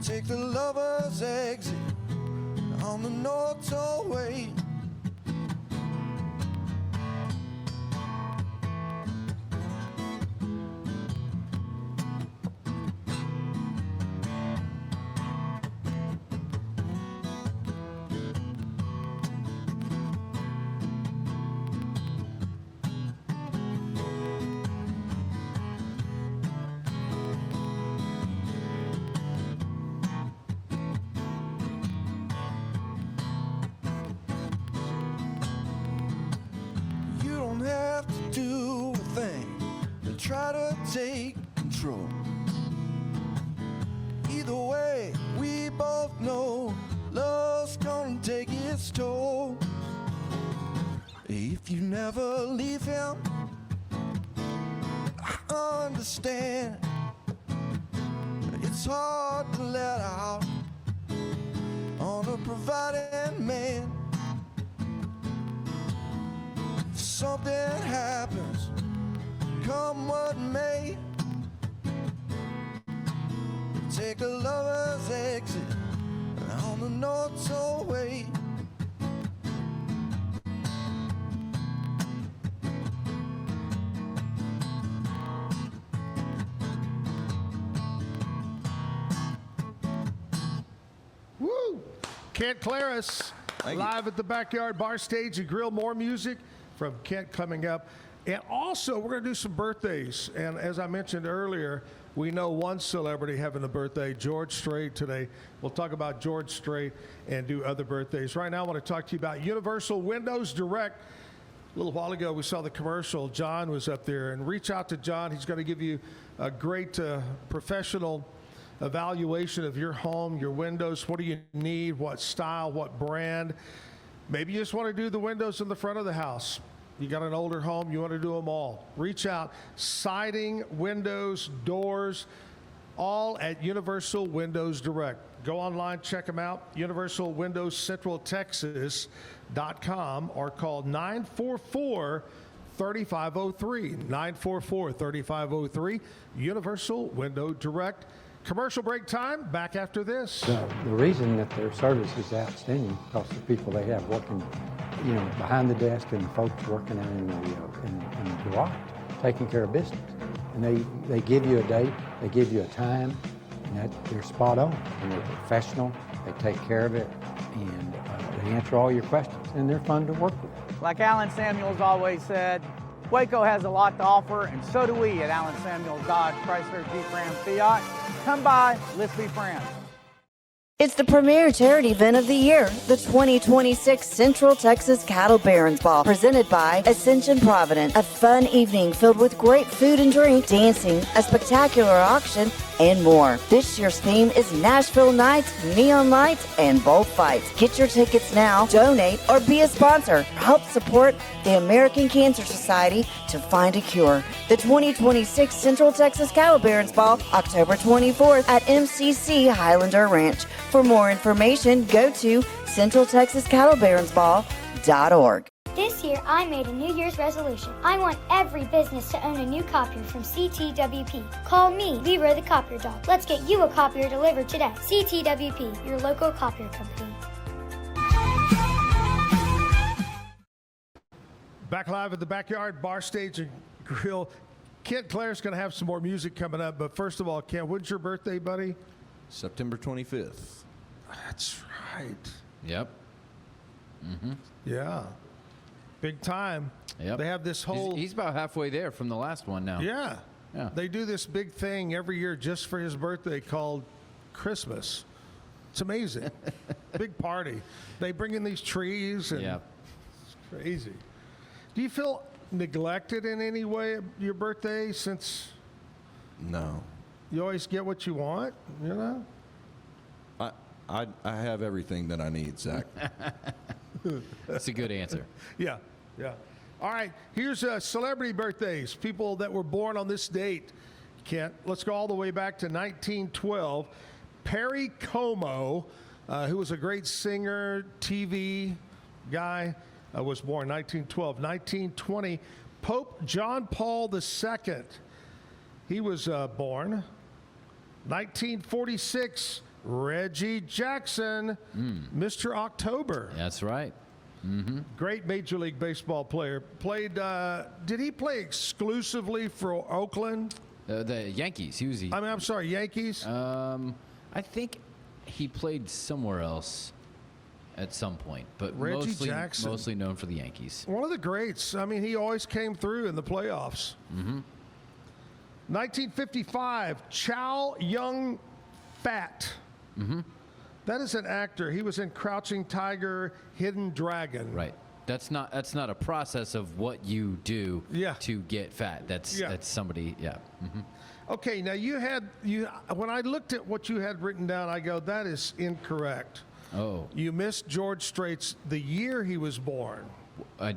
take the Lover's Exit on the North Tollway. Try to take control. Either way, we both know love's gonna take its toll. If you never leave him, I understand. It's hard to let out on a providing man. If something happens, come what may, take a Lover's Exit on the North Tollway. Woo! Kent Klaras, live at the Backyard Bar Stage and Grill. More music from Kent coming up. And also, we're going to do some birthdays. And as I mentioned earlier, we know one celebrity having a birthday, George Strait, today. We'll talk about George Strait and do other birthdays. Right now, I want to talk to you about Universal Windows Direct. A little while ago, we saw the commercial. John was up there. And reach out to John. He's going to give you a great professional evaluation of your home, your windows. What do you need? What style? What brand? Maybe you just want to do the windows in the front of the house. You got an older home, you want to do them all. Reach out. Siding, windows, doors, all at Universal Windows Direct. Go online, check them out, universalwindowscentraltexas.com, or call 944-3503. 944-3503, Universal Window Direct. Commercial break time, back after this. The reason that their service is outstanding because the people they have working, behind the desk and the folks working out in the garage, taking care of business. And they give you a date, they give you a time, and they're spot on. And they're professional, they take care of it, and they answer all your questions, and they're fun to work with. Like Alan Samuels always said, Waco has a lot to offer, and so do we at Alan Samuels Dodge, Chrysler, Jeep, Ram, Fiat. Come by, let's be friends. It's the premier charity event of the year, the 2026 Central Texas Cattle Barons Ball, presented by Ascension Providence. A fun evening filled with great food and drink, dancing, a spectacular auction, and more. This year's theme is Nashville Nights, Neon Lights, and Bullfights. Get your tickets now, donate, or be a sponsor. Help support the American Cancer Society to find a cure. The 2026 Central Texas Cattle Barons Ball, October 24th at MCC Highlander Ranch. For more information, go to centraltexascattlebaronsball.org. This year, I made a New Year's resolution. I want every business to own a new copier from CTWP. Call me, Leroy the Copier Dog. Let's get you a copier delivered today. CTWP, your local copier company. Back live at the Backyard Bar, Stage, and Grill. Kent Clara's going to have some more music coming up, but first of all, Kent, when's your birthday, buddy? September 25th. That's right. Yep. Mm-hmm. Yeah. Big time. Yep. They have this whole... He's about halfway there from the last one now. Yeah. Yeah. They do this big thing every year just for his birthday called Christmas. It's amazing. Big party. They bring in these trees and it's crazy. Do you feel neglected in any way at your birthday since No. you always get what you want, you know? I have everything that I need, Zach. That's a good answer. Yeah. All right, here's celebrity birthdays, people that were born on this date. Kent, let's go all the way back to 1912. Perry Como, who was a great singer, TV guy, was born 1912. 1920, Pope John Paul II, he was born. 1946, Reggie Jackson, Mr. October. That's right. Mm-hmm. Great Major League Baseball player. Played. Did he play exclusively for Oakland? The Yankees. I'm sorry, Yankees. I think he played somewhere else at some point, but Reggie Jackson, mostly known for the Yankees. One of the greats. I mean, he always came through in the playoffs. Mm-hmm. 1955, Chow Yun Fat. Mm-hmm. That is an actor. He was in Crouching Tiger, Hidden Dragon. Right. That's not a process of what you do to get fat. That's somebody. Yeah. Mm-hmm. Okay. Now when I looked at what you had written down, I go, that is incorrect. Oh. You missed George Strait's the year he was born. I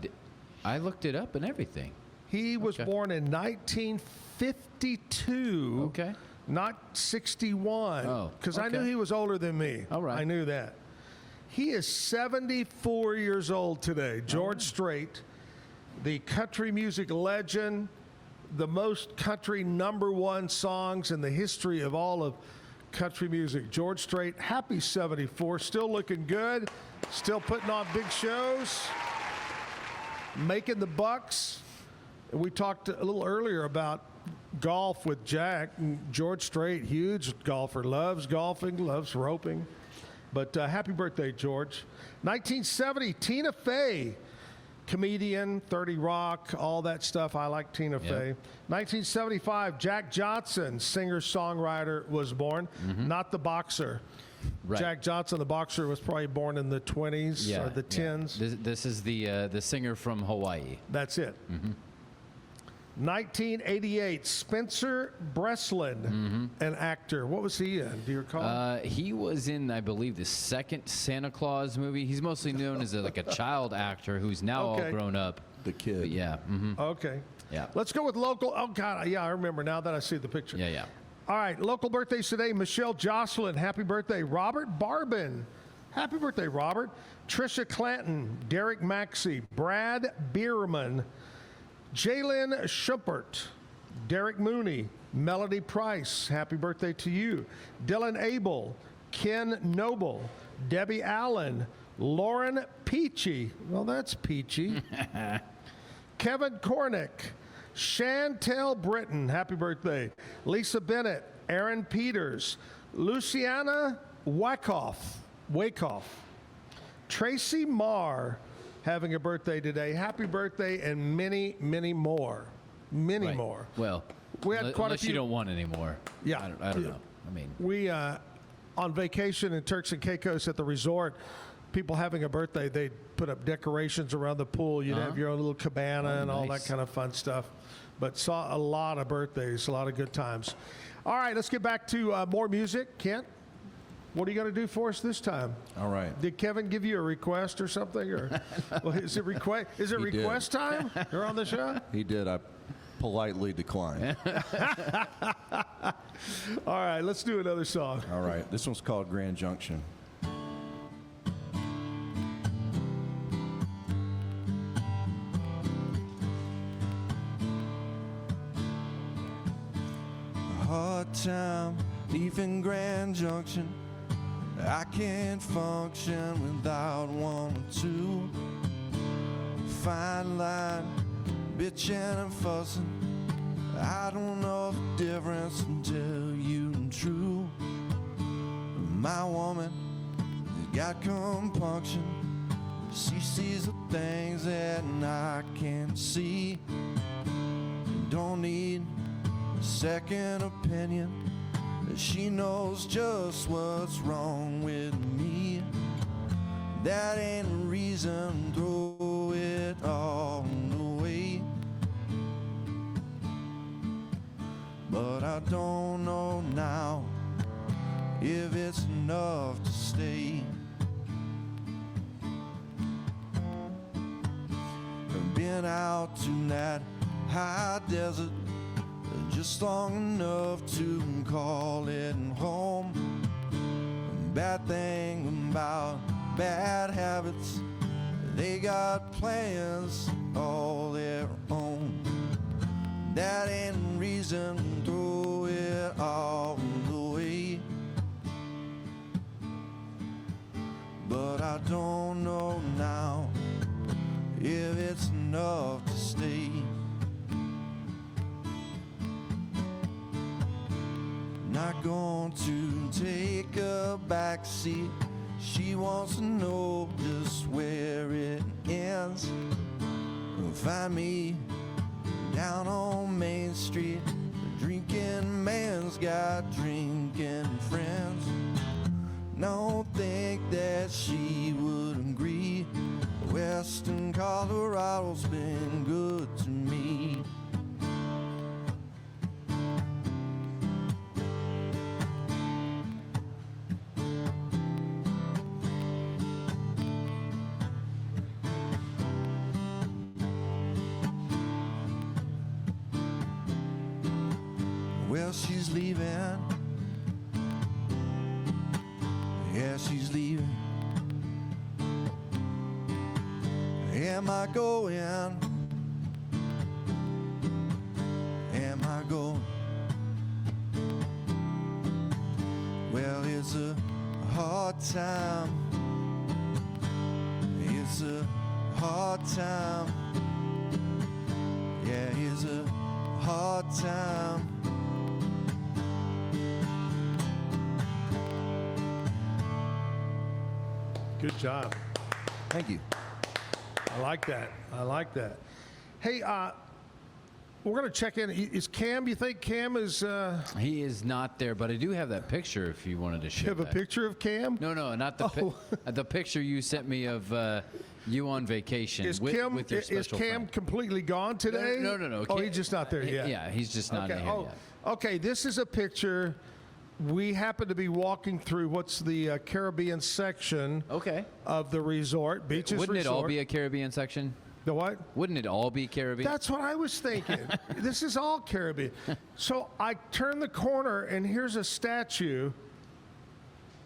looked it up and everything. He was born in 1952. Okay. Not 61. Oh, because I knew he was older than me. All right. I knew that. He is 74 years old today. George Strait, the country music legend, the most country #1 songs in the history of all of country music. George Strait, happy 74, still looking good, still putting on big shows, making the bucks. We talked a little earlier about golf with Jack. George Strait, huge golfer, loves golfing, loves roping. But happy birthday, George. 1970, Tina Fey, comedian, 30 Rock, all that stuff. I like Tina Fey. 1975, Jack Johnson, singer-songwriter, was born. Mm-hmm. Not the boxer. Right. Jack Johnson, the boxer, was probably born in the 20s or the 10s. This is the singer from Hawaii. That's it. Mm-hmm. 1988, Spencer Breslin, an actor. What was he in? Do you recall? He was in, I believe, the second Santa Claus movie. He's mostly known as a child actor who's now all grown up. The kid. But yeah. Mm-hmm. Okay. Yeah. Let's go with local. Oh, God. Yeah, I remember now that I see the picture. Yeah. All right. Local birthdays today. Michelle Jocelyn. Happy birthday. Robert Barbin. Happy birthday, Robert. Trisha Clanton. Derek Maxey. Brad Bierman. Jalen Schumpert, Derek Mooney, Melody Price, happy birthday to you. Dylan Abel, Ken Noble, Debbie Allen, Lauren Peachy, well, that's Peachy. Kevin Kornick, Chantel Britton, happy birthday. Lisa Bennett, Aaron Peters, Luciana Wacoff, Tracy Marr, having a birthday today. Happy birthday and many, many more. Many more. Well, we had quite unless a few. You don't want any more. Yeah. I don't know. I mean, we, on vacation in Turks and Caicos at the resort, people having a birthday, they'd put up decorations around the pool. You'd have your own little cabana and all that kind of fun stuff. But saw a lot of birthdays, a lot of good times. All right, let's get back to more music. Kent, what are you going to do for us this time? All right. Did Kevin give you a request or something? Or well, is it request time? You're on the show? He did. I politely declined. All right, let's do another song. All right. This one's called Grand Junction. Hard time leaving Grand Junction. I can't function without one or two. Fine line, bitching and fussing. I don't know the difference until you're true. My woman got compunction. She sees the things that I can't see. Don't need a second opinion. She knows just what's wrong with me. That ain't a reason to throw it all away. But I don't know now if it's enough to stay. I've been out to that high desert just long enough to call it home. Bad thing about bad habits, they got plans all their own. That ain't a reason to throw it all away. But I don't know now if it's enough to stay. Not going to take a back seat. She wants to know just where it ends. Find me down on Main Street. The drinking man's got drinking friends. Don't think that she would agree. Western Colorado's been good to me. Well, she's leaving. Yeah, she's leaving. Am I going? Am I going? Well, it's a hard time. It's a hard time. Yeah, it's a hard time. Good job. Thank you. I like that. I like that. Hey, we're going to check in. Is Cam, you think Cam is... He is not there, but I do have that picture if you wanted to show You have a picture of Cam? No, not the the picture you sent me of you on vacation Is with your special Is Cam friend. completely gone today? No. Oh, he's just not there yet. Yeah, he's just not in here yet. Okay, this is a picture. We happen to be walking through what's the Caribbean section of the resort, Beaches Wouldn't Resort. it all be a Caribbean section? The what? Wouldn't it all be Caribbean? That's what I was thinking. This is all Caribbean. So I turn the corner and here's a statue.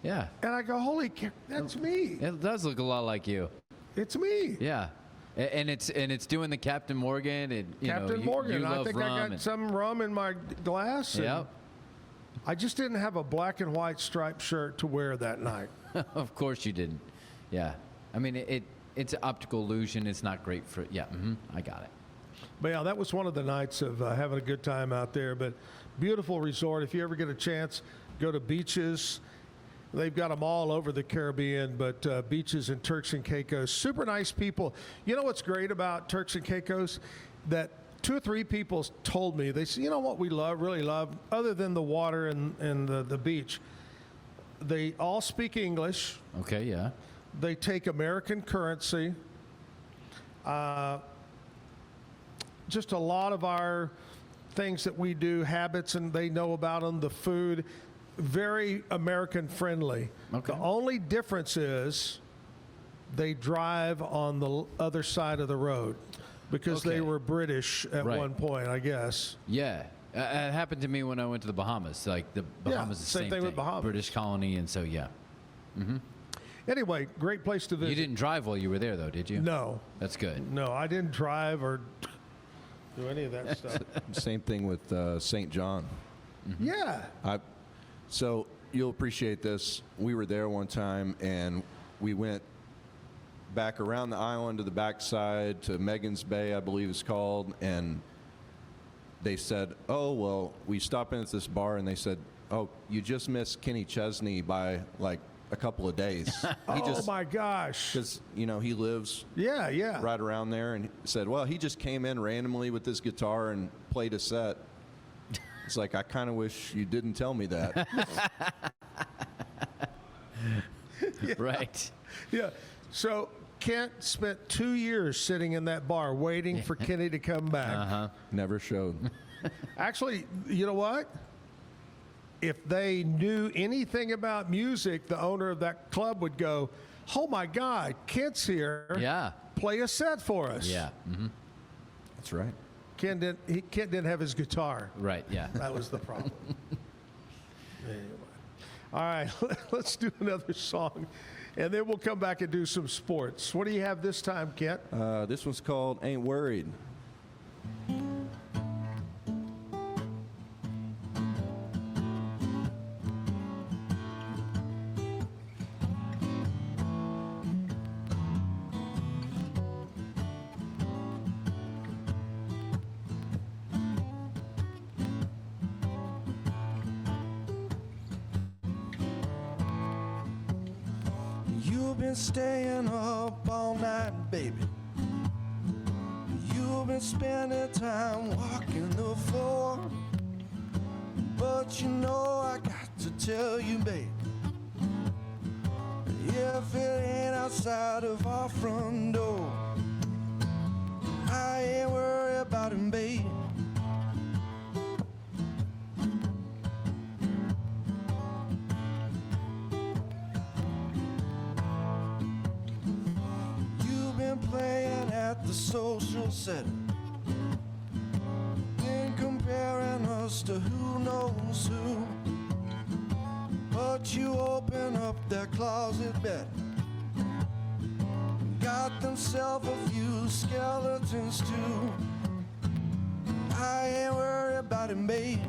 Yeah. And I go, holy, that's me. It does look a lot like you. It's me. Yeah. And it's doing the Captain Morgan. And, Captain Morgan. You I love think rum I got some rum in my glass. Yep. I just didn't have a black and white striped shirt to wear that night. Of course you didn't. Yeah. I mean, it's an optical illusion. It's not great for... Yeah, I got it. But yeah, that was one of the nights of having a good time out there. But beautiful resort. If you ever get a chance, go to Beaches. They've got them all over the Caribbean, but Beaches and Turks and Caicos. Super nice people. You know what's great about Turks and Caicos? That 2 or 3 people told me, they said, you know what we really love, other than the water and the beach? They all speak English. Okay, yeah. They take American currency. Just a lot of our things that we do, habits, and they know about them, the food, very American friendly. Okay. The only difference is they drive on the other side of the road because they were British at one point, I guess. Yeah. It happened to me when I went to the Bahamas. Like the Bahamas is the same thing with Bahamas. British colony, and so Anyway, great place to visit. You didn't drive while you were there, though, did you? No. That's good. No, I didn't drive or do any of that stuff. Same thing with St. John. Yeah. So you'll appreciate this. We were there one time, and we went back around the island to the backside to Megan's Bay, I believe it's called, and they said, oh, well, we stopped in at this bar, and they said, oh, you just missed Kenny Chesney by, like, a couple of days. My gosh. Because, you know, he lives right around there, and he said, well, he just came in randomly with his guitar and played a set. It's like, I kind of wish you didn't tell me that. Right. Yeah. So Kent spent 2 years sitting in that bar waiting for Kenny to come back. Never showed. Actually, you know what? If they knew anything about music, the owner of that club would go, oh, my God, Kent's here. Yeah. Play a set for us. Yeah. That's right. Kent didn't have his guitar. Right, yeah. That was the problem. Anyway. All right, let's do another song, and then we'll come back and do some sports. What do you have this time, Kent? This one's called Ain't Worried. Been staying up all night, baby. You've been spending time walking the floor. But you know I got to tell you, baby, if it ain't outside of our front door, I ain't worried about it, baby. Playing at the social setting, been comparing us to who knows who. But you open up that closet bed, got themselves a few skeletons too. I ain't worried about it, babe.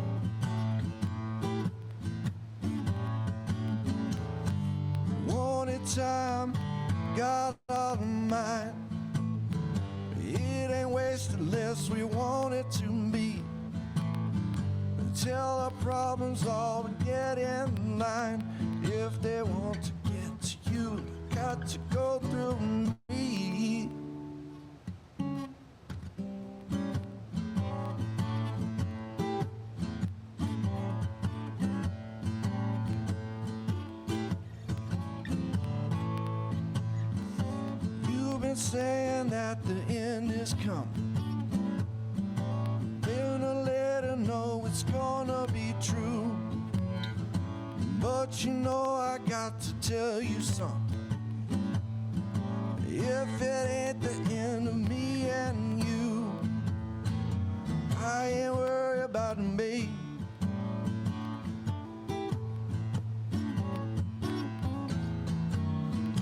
Wanted time, got all of mine. It ain't wasted unless we want it to be. Until our problems all get in line. If they want to get to you, got to go through me. You've been saying that the end is coming, been a letter, know it's gonna be true. But you know I got to tell you something. If it ain't the end of me and you, I ain't worried about me.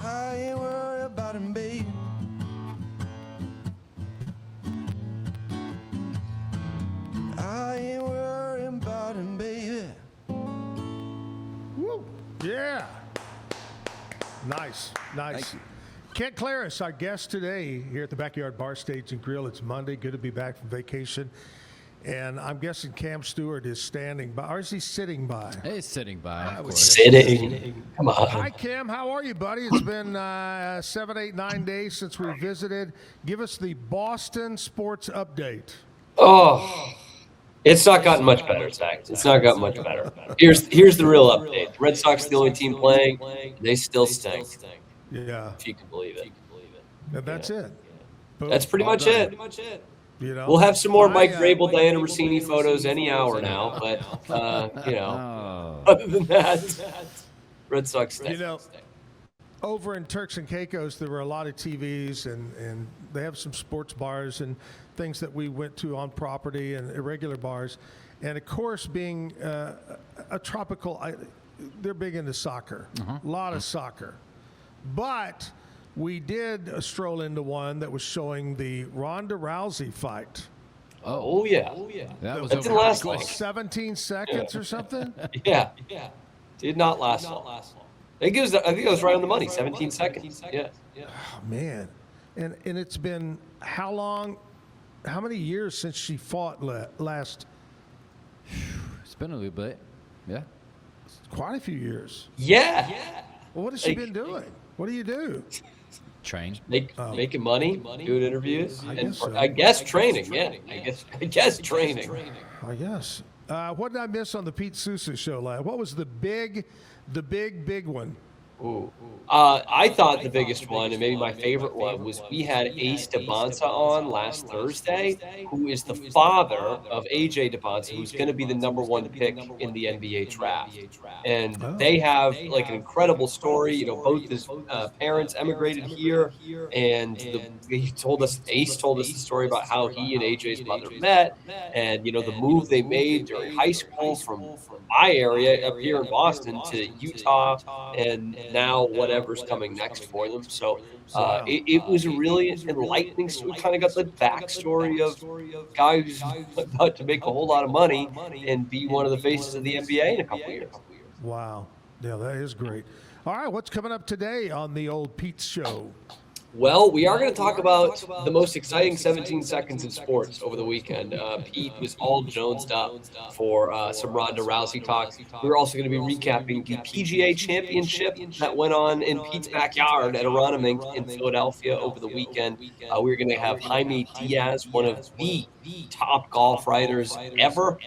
I ain't worried about him, babe. I ain't worried about him, baby. Woo. Yeah. Nice. Thank you. Kent Klaras, our guest today here at the Backyard Bar Stage and Grill. It's Monday. Good to be back from vacation. And I'm guessing Cam Stewart is standing by. Or is he sitting by? He's sitting by, of course. Sitting. Come on. Hi, Cam. How are you, buddy? It's been 7, 8, 9 days since we visited. Give us the Boston sports update. Oh, it's not gotten much better, Zach. It's not gotten much better. Here's the real update. The Red Sox are the only team playing. They still stink. Yeah. If you can believe it. And that's it. Boom. That's pretty much it. You know, we'll have some more Mike Vrabel, Diana Rossini photos any hour now, but other than that, Red Sox stay. You know, over in Turks and Caicos, there were a lot of TVs, and they have some sports bars and things that we went to on property and irregular bars. And of course, being a tropical, they're big into soccer, a lot of soccer. But we did stroll into one that was showing the Ronda Rousey fight. Oh yeah. That was didn't last long. 17 seconds or something? Yeah. Did not last long. I think it was right on the money, 17 seconds. Yeah. Oh, man. And it's been how long, how many years since she fought last? It's been a little bit. Yeah. Quite a few years. Yeah. Well, what has she been doing? What do you do? Train. Making money, doing interviews, I guess so. Training. Yeah. I guess training. I guess. What did I miss on the Pete Sousa show last? What was the big one? Ooh. I thought the biggest one, and maybe my favorite one, was we had Ace DeBonsa on last Thursday, who is the father of AJ DeBonsa, who's going to be the #1 pick in the NBA draft. And they have like an incredible story. You know, both his parents emigrated here, and Ace told us the story about how he and AJ's mother met, and you know the move they made during high school from my area up here in Boston to Utah, and now whatever's coming next for them. So it was a really enlightening story. We kind of got the backstory of a guy who's about to make a whole lot of money and be one of the faces of the NBA in a couple years. Wow. Yeah, that is great. All right, what's coming up today on the old Pete's show? Well, we are going to talk about the most exciting 17 seconds in sports over the weekend. Pete was all jonesed up for some Ronda Rousey talk. We're also going to be recapping the PGA Championship that went on in Pete's backyard at Aronimink in Philadelphia over the weekend. We're going to have Jaime Diaz, one of the top golf writers ever,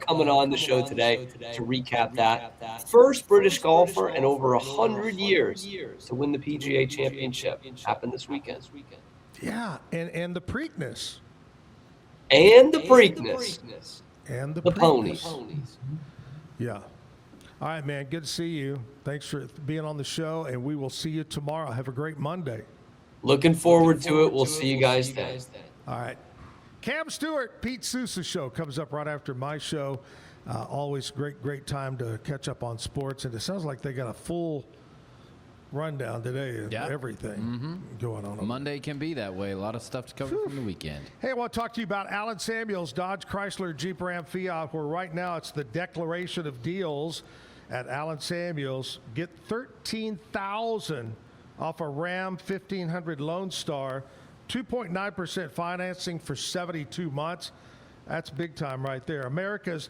coming on the show today to recap that. First British golfer in over 100 years to win the PGA Championship. Happened this weekend. Yeah, and the Preakness. And the Preakness. And the ponies. Yeah. All right, man. Good to see you. Thanks for being on the show, and we will see you tomorrow. Have a great Monday. Looking forward to it. We'll see you guys then. All right. Cam Stewart, Pete Sousa show comes up right after my show. Always great time to catch up on sports, and it sounds like they got a full rundown today of everything going on. Monday can be that way. A lot of stuff to cover from the weekend. Hey, I want to talk to you about Allen Samuels, Dodge, Chrysler, Jeep, Ram, Fiat, where right now it's the declaration of deals at Allen Samuels. Get $13,000 off a Ram 1500 Lone Star, 2.9% financing for 72 months. That's big time right there. America's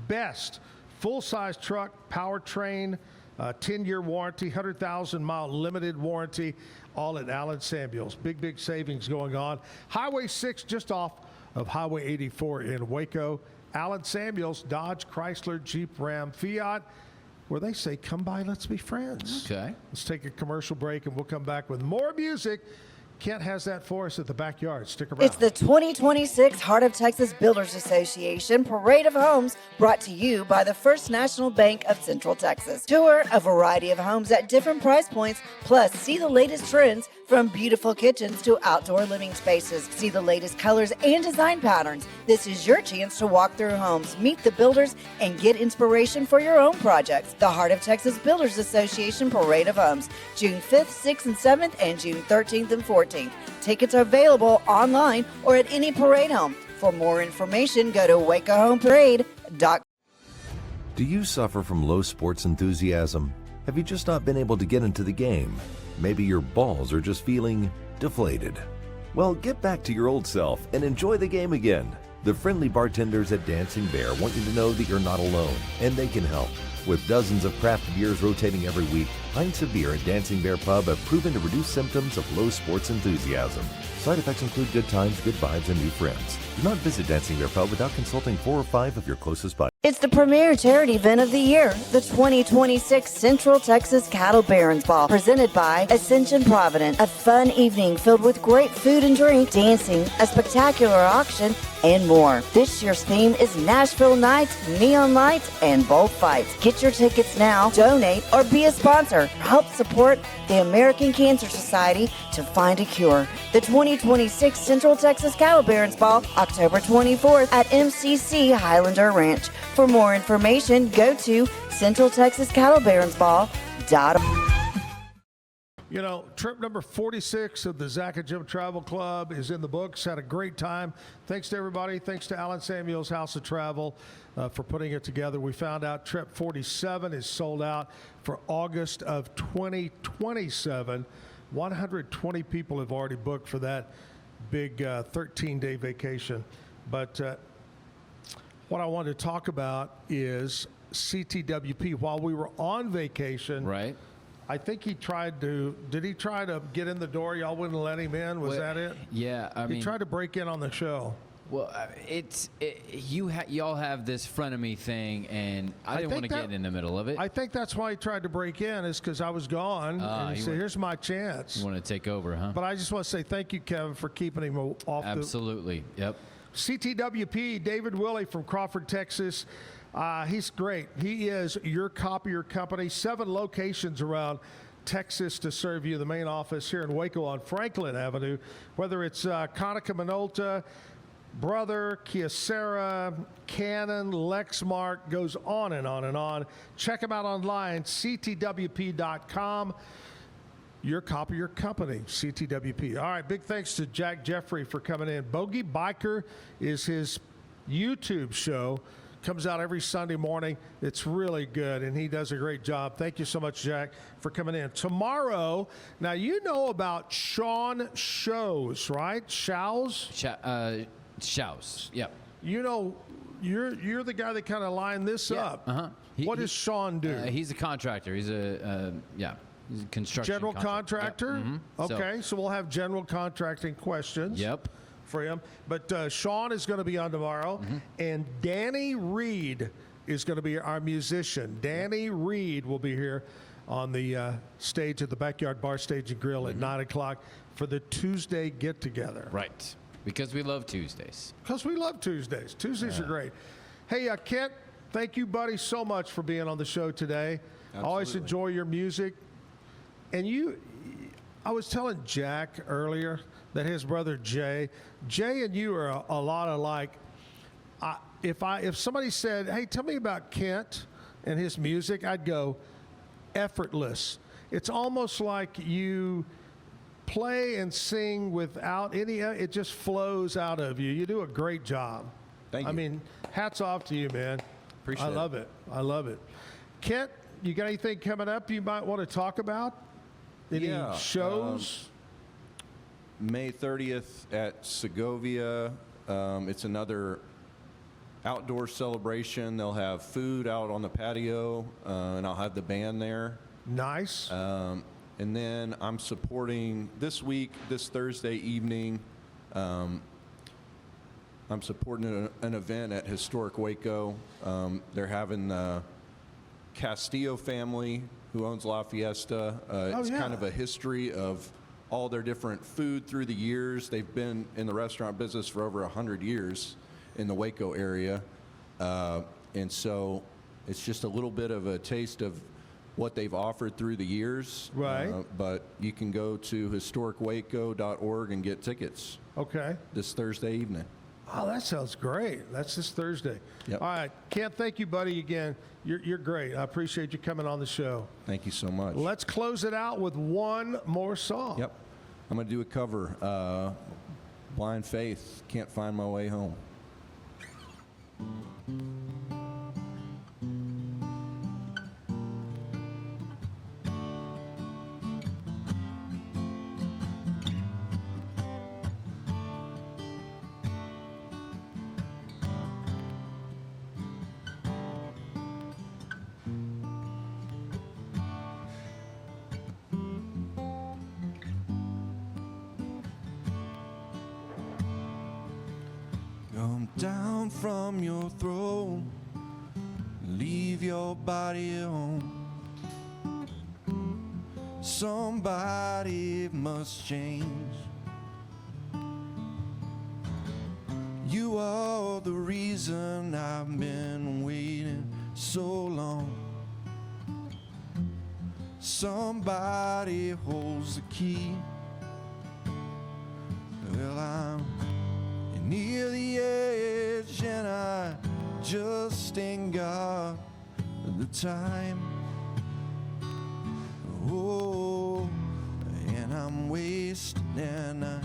best full-size truck, powertrain, 10-year warranty, 100,000-mile limited warranty, all at Allen Samuels. Big savings going on. Highway 6 just off of Highway 84 in Waco. Allen Samuels, Dodge, Chrysler, Jeep, Ram, Fiat, where they say, come by, let's be friends. Okay. Let's take a commercial break, and we'll come back with more music. Kent has that for us at the backyard. Stick around. It's the 2026 Heart of Texas Builders Association Parade of Homes, brought to you by the First National Bank of Central Texas. Tour a variety of homes at different price points, plus see the latest trends from beautiful kitchens to outdoor living spaces. See the latest colors and design patterns. This is your chance to walk through homes, meet the builders, and get inspiration for your own projects. The Heart of Texas Builders Association Parade of Homes, June 5th, 6th, and 7th, and June 13th and 14th. Tickets are available online or at any parade home. For more information, go to wacohomeparade.com. Do you suffer from low sports enthusiasm? Have you just not been able to get into the game? Maybe your balls are just feeling deflated. Well, get back to your old self and enjoy the game again. The friendly bartenders at Dancing Bear want you to know that you're not alone, and they can help. With dozens of craft beers rotating every week, pints of beer at Dancing Bear Pub have proven to reduce symptoms of low sports enthusiasm. Side effects include good times, good vibes, and new friends. Do not visit Dancing Bear Pub without consulting 4 or 5 of your closest buddies. It's the premier charity event of the year, the 2026 Central Texas Cattle Barons Ball, presented by Ascension Provident. A fun evening filled with great food and drink, dancing, a spectacular auction, and more. This year's theme is Nashville Nights, Neon Lights, and Bullfights. Get your tickets now, donate, or be a sponsor. Help support the American Cancer Society to find a cure. The 2026 Central Texas Cattle Barons Ball, October 24th at MCC Highlander Ranch. For more information, go to centraltexascattlebaronsball.org. You know, trip number 46 of the Zack and Jim Travel Club is in the books. Had a great time. Thanks to everybody. Thanks to Alan Samuels House of Travel for putting it together. We found out trip 47 is sold out for August of 2027. 120 people have already booked for that big 13-day vacation. But what I wanted to talk about is CTWP. While we were on vacation, right? I think did he try to get in the door? Y'all wouldn't let him in? Was that it? Yeah, He tried to break in on the show. Well, y'all have this frenemy thing, and I didn't want to get in the middle of it. I think that's why he tried to break in, is because I was gone, and he said, here's my chance. You want to take over, huh? But I just want to say thank you, Kevin, for keeping him off. Absolutely, yep. CTWP, David Willey from Crawford, Texas. He's great. He is your copier company. 7 locations around Texas to serve you. The main office here in Waco on Franklin Avenue. Whether it's Conica Minolta, Brother, Kyocera, Canon, Lexmark, goes on and on and on. Check them out online, ctwp.com. Your copier company, CTWP. All right, big thanks to Jack Jeffrey for coming in. Bogey Biker is his YouTube show. Comes out every Sunday morning. It's really good, and he does a great job. Thank you so much, Jack, for coming in. Tomorrow, now you know about Sean Shows, right? Shows? Shows, yep. You know, you're the guy that kind of lined this up. Uh-huh. What does Sean do? He's a contractor. He's a construction general contractor? Yep. Mm-hmm. Okay, so we'll have general contracting questions. Yep. For him. But Sean is going to be on tomorrow, and Danny Reed is going to be our musician. Danny Reed will be here on the stage at the Backyard Bar Stage and Grill at 9 o'clock for the Tuesday get-together. Right, because we love Tuesdays. Because we love Tuesdays. Tuesdays are great. Hey, Kent, thank you, buddy, so much for being on the show today. Absolutely. Always enjoy your music. And I was telling Jack earlier that his brother Jay and you are a lot alike. If somebody said, "Hey, tell me about Kent and his music," I'd go, effortless. It's almost like you play and sing without any. It just flows out of you. You do a great job. Thank you. I mean, hats off to you, man. Appreciate it. I love it. I love it. Kent, you got anything coming up you might want to talk about? Any shows? May 30th at Segovia. It's another outdoor celebration. They'll have food out on the patio, and I'll have the band there. Nice. And then I'm supporting this week, this Thursday evening, I'm supporting an event at Historic Waco. They're having the Castillo family, who owns La Fiesta. It's kind of a history of all their different food through the years. They've been in the restaurant business for over 100 years in the Waco area. And so it's just a little bit of a taste of what they've offered through the years. Right. But you can go to historicwaco.org and get tickets. Okay. This Thursday evening. Oh, that sounds great. That's this Thursday. Yep. All right. Kent, thank you, buddy, again. You're great. I appreciate you coming on the show. Thank you so much. Let's close it out with one more song. Yep. I'm going to do a cover. Blind Faith, Can't Find My Way Home. Come down from your throne, leave your body home. Somebody must change. You are the reason I've been waiting so long. Somebody holds the key. Well, I'm near the edge and I just ain't got the time. Oh, and I'm wasted and I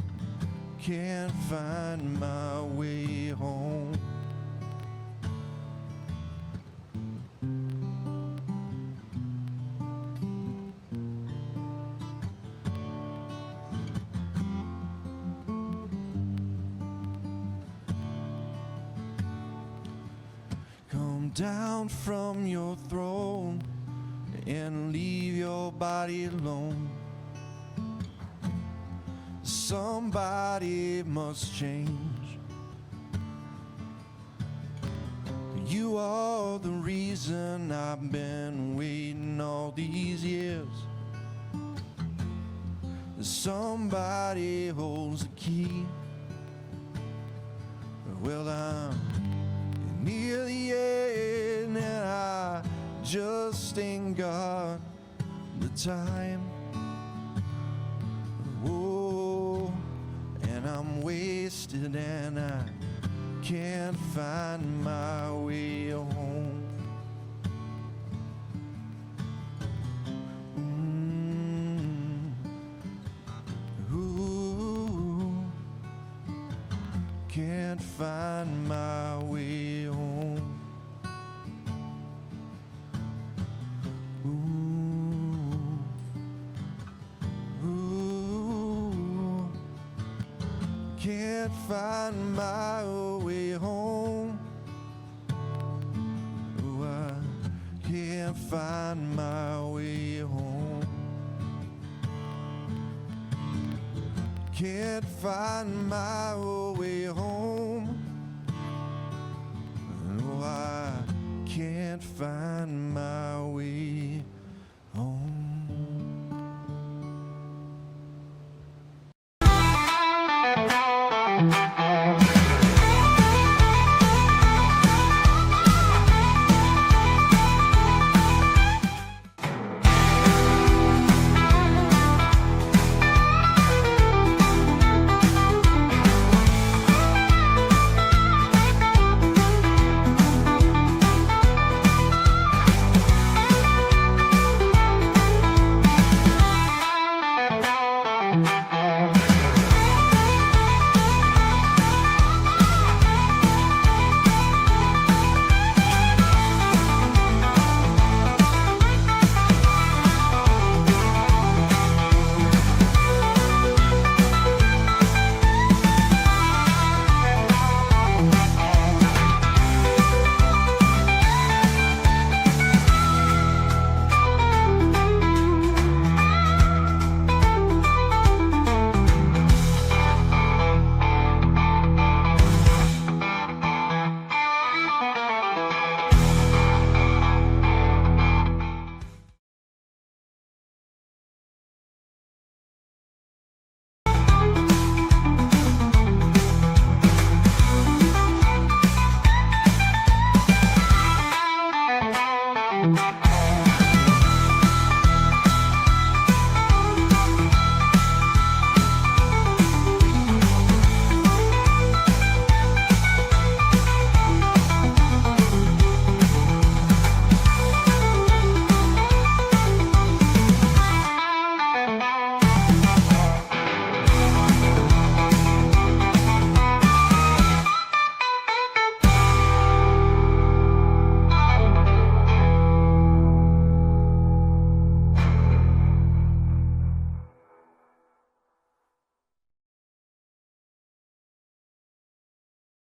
can't find my way home. Come down from your throne and leave your body alone. Somebody must change. You are the reason I've been waiting all these years. Somebody holds the key. Well, I'm near the end and I just ain't got the time. Oh, and I'm wasted and I can't find my way home. Ooh, can't find my way home. Can't find my way home. Oh, I can't find my way home. Can't find my way home. Oh, I can't find my way home.